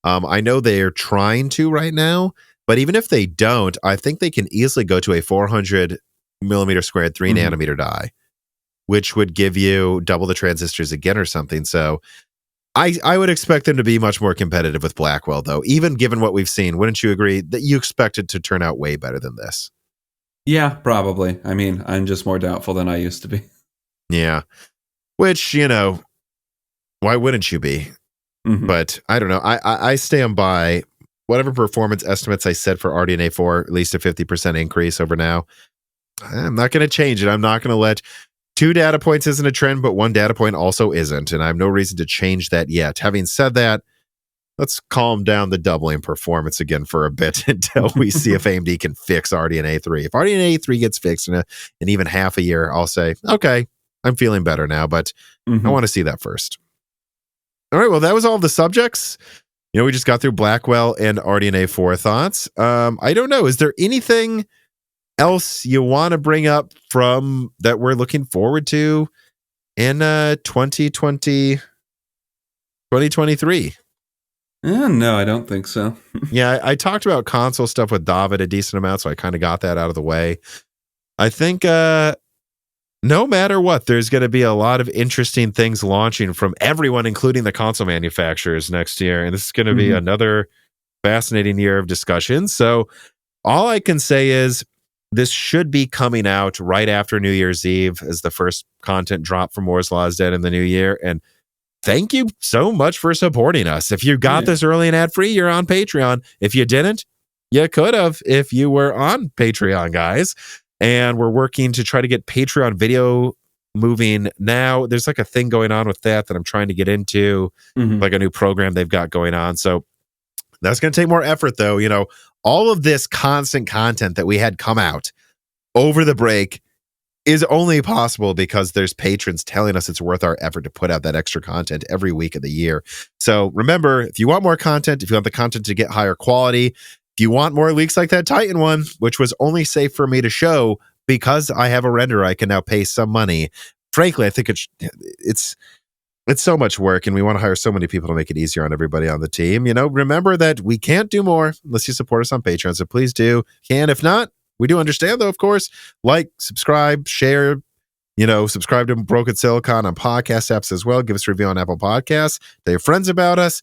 I know they're trying to right now, but even if they don't, I think they can easily go to a 400 millimeter squared 3 nanometer die, which would give you double the transistors again or something. So I would expect them to be much more competitive with Blackwell, though, even given what we've seen. Wouldn't you agree that you expect it to turn out way better than this? Yeah, probably. I mean, I'm just more doubtful than I used to be. Yeah. Which, you know, why wouldn't you be? Mm-hmm. But I don't know. I stand by whatever performance estimates I said for RDNA 4, at least a 50% increase over now. I'm not going to change it. I'm not going to let 2 data points isn't a trend, but 1 data point also isn't. And I have no reason to change that yet. Having said that, let's calm down the doubling performance again for a bit until we see if AMD can fix RDNA 3. If RDNA 3 gets fixed in even half a year, I'll say, okay, I'm feeling better now, but I want to see that first. All right, well, that was all the subjects. we just got through Blackwell and RDNA 4 thoughts. I don't know. Is there anything else you want to bring up from that we're looking forward to in 2023? No, I don't think so. Yeah, I talked about console stuff with David a decent amount, so I kind of got that out of the way. I think no matter what, there's going to be a lot of interesting things launching from everyone, including the console manufacturers next year. And this is going to be another fascinating year of discussion. So all I can say is this should be coming out right after New Year's Eve as the first content drop for Moore's Law is Dead in the new year. And thank you so much for supporting us. If you got this early and ad-free, you're on Patreon. If you didn't, you could have if you were on Patreon, guys. And we're working to try to get Patreon video moving now. There's like a thing going on with that I'm trying to get into, like a new program they've got going on. So that's going to take more effort, though. All of this constant content that we had come out over the break is only possible because there's patrons telling us it's worth our effort to put out that extra content every week of the year. So remember, if you want more content, if you want the content to get higher quality, if you want more leaks like that Titan one, which was only safe for me to show because I have a renderer, I can now pay some money. Frankly, I think it's so much work, and we want to hire so many people to make it easier on everybody on the team. Remember that we can't do more unless you support us on Patreon. So please do. If not, we do understand, though, of course. Like, subscribe, share, subscribe to Broken Silicon on podcast apps as well. Give us a review on Apple Podcasts. Tell your friends about us.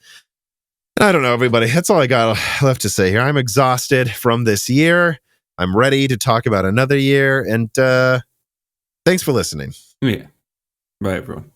I don't know, everybody. That's all I got left to say here. I'm exhausted from this year. I'm ready to talk about another year. And thanks for listening. Yeah. Bye, everyone.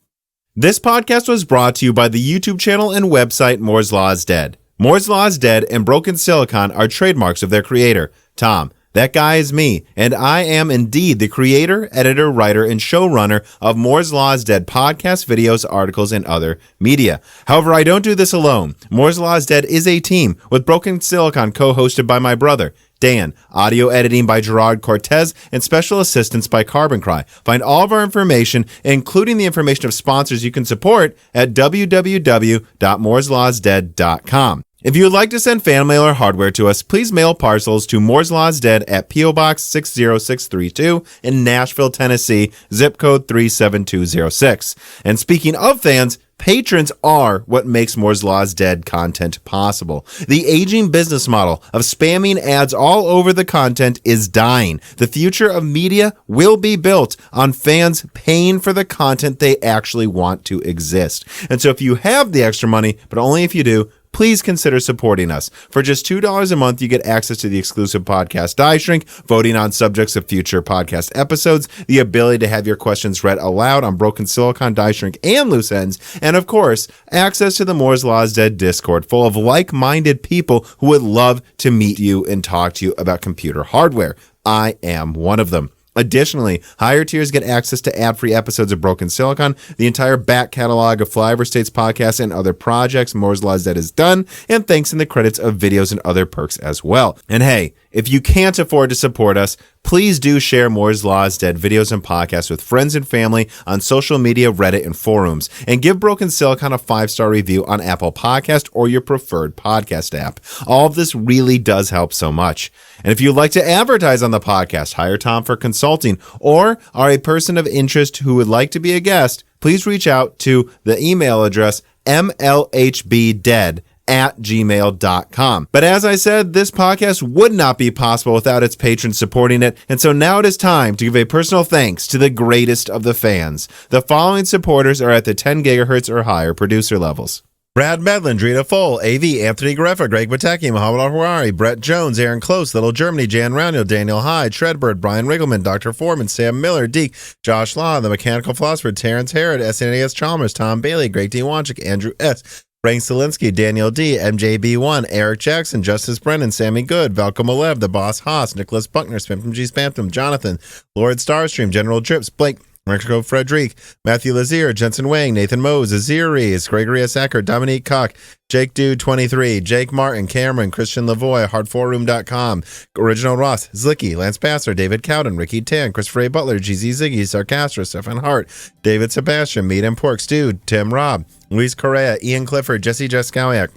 This podcast was brought to you by the YouTube channel and website Moore's Law is Dead. Moore's Law is Dead and Broken Silicon are trademarks of their creator, Tom. That guy is me, and I am indeed the creator, editor, writer, and showrunner of Moore's Law is Dead podcasts, videos, articles, and other media. However, I don't do this alone. Moore's Law is Dead is a team with Broken Silicon co-hosted by my brother, Dan, audio editing by Gerard Cortez, and special assistance by Carbon Cry. Find all of our information, including the information of sponsors you can support, at www.mooreslawsdead.com. If you would like to send fan mail or hardware to us, please mail parcels to Moore's Law is Dead at P.O. Box 60632 in Nashville, Tennessee, zip code 37206. And speaking of fans, patrons are what makes Moore's Law is Dead content possible. The aging business model of spamming ads all over the content is dying. The future of media will be built on fans paying for the content they actually want to exist. And so if you have the extra money, but only if you do, please consider supporting us. For just $2 a month, you get access to the exclusive podcast Die Shrink, voting on subjects of future podcast episodes, the ability to have your questions read aloud on Broken Silicon, Die Shrink, and Loose Ends, and of course, access to the Moore's Law is Dead Discord full of like-minded people who would love to meet you and talk to you about computer hardware. I am one of them. Additionally, higher tiers get access to ad-free episodes of Broken Silicon, the entire back catalog of Flyover States podcasts and other projects Moore's Law is Dead has done, and thanks in the credits of videos and other perks as well. And hey, if you can't afford to support us, please do share Moore's Law is Dead videos and podcasts with friends and family on social media, Reddit, and forums. And give Broken Silicon a 5-star review on Apple Podcast or your preferred podcast app. All of this really does help so much. And if you'd like to advertise on the podcast, hire Tom for consulting, or are a person of interest who would like to be a guest, please reach out to the email address mlhbdead@gmail.com. But as I said, this podcast would not be possible without its patrons supporting it, and so now it is time to give a personal thanks to the greatest of the fans. The following supporters are at the 10 gigahertz or higher producer levels: Brad Medlin, Drita Full, AV, Anthony Greffa, Greg Batecki, Muhammad Al-Hawari, Brett Jones, Aaron Close, Little Germany, Jan Roundiel, Daniel Hyde, Shredbird, Brian Riggleman, Dr. Foreman, Sam Miller, Deke, Josh Law, The Mechanical Philosopher, Terrence Herod, SNAS Chalmers, Tom Bailey, Greg D. Wanchik, Andrew S., Frank Zielinski, Daniel D., MJB1, Eric Jackson, Justice Brennan, Sammy Good, Valco Malev, The Boss Haas, Nicholas Buckner, Spamfum G. Spamfum, Jonathan, Lord Starstream, General Drips, Blake, Mexico Frederic, Matthew Lazier, Jensen Wang, Nathan Mose, Aziri, Gregory S. Acker, Dominique Koch, Jake Dude 23, Jake Martin, Cameron, Christian Lavoie, Hard4Room.com, Original Ross, Zlicky, Lance Passer, David Cowden, Ricky Tan, Christopher A. Butler, GZ Ziggy, Sarcastra, Stefan Hart, David Sebastian, Meat and Pork Stew, Tim Robb, Luis Correa, Ian Clifford, Jesse Jaskowiak,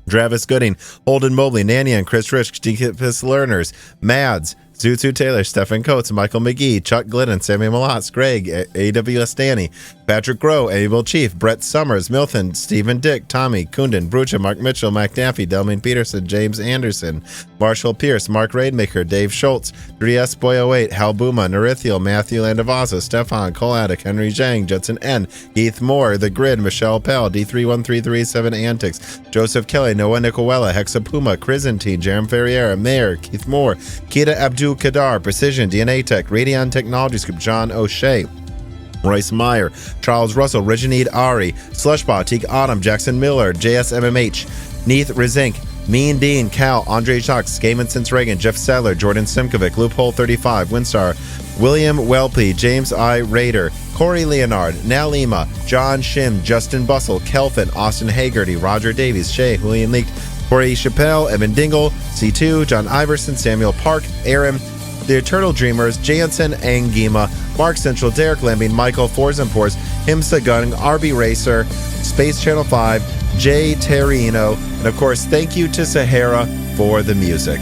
Travis Gooding, Holden Mobley, Nanyan, Chris Rich, Deepest Learners, Mads, Zuzu Taylor, Stephen Coates, Michael McGee, Chuck Glidden, Samuel Malotz, Greg, AWS Danny, Patrick Groh, Able Chief, Brett Summers, Milton, Stephen Dick, Tommy, Kunden, Brucha, Mark Mitchell, Mac Daffy, Delmain Peterson, James Anderson, Marshall Pierce, Mark Raidmaker, Dave Schultz, 3S Boy08, Hal Buma, Nerithiel, Matthew Landavaza, Stefan, Cole Attic, Henry Zhang, Judson N, Heath Moore, The Grid, Michelle Pell, D31337 Antics, Joseph Kelly, Noah Nicolella, Hexa Puma, Chrysantine, Jerem Ferriera, Mayor, Keith Moore, Kita Abdul Kadar, Precision, DNA Tech, Radeon Technologies Group, John O'Shea, Royce Meyer, Charles Russell, Reginald Ari, Slushbot, Teak Autumn, Jackson Miller, JSMMH, Neith Rizink, Mean Dean, Cal, Andre Shox, Gaiman Since Reagan, Jeff Sadler, Jordan Simkovic, Loophole 35, Winstar, William Welpe, James I. Raider, Corey Leonard, Nalima, John Shim, Justin Bussell, Kelvin, Austin Hagerty, Roger Davies, Shay, Julian Leaked, Corey Chappelle, Evan Dingle, C2, John Iverson, Samuel Park, Aaron, The Eternal Dreamers, Jansen, Angima, Mark Central, Derek Lambing, Michael Forzenpors, Himsa Gunn, RB Racer, Space Channel 5, Jay Terrino, and of course, thank you to Sahara for the music.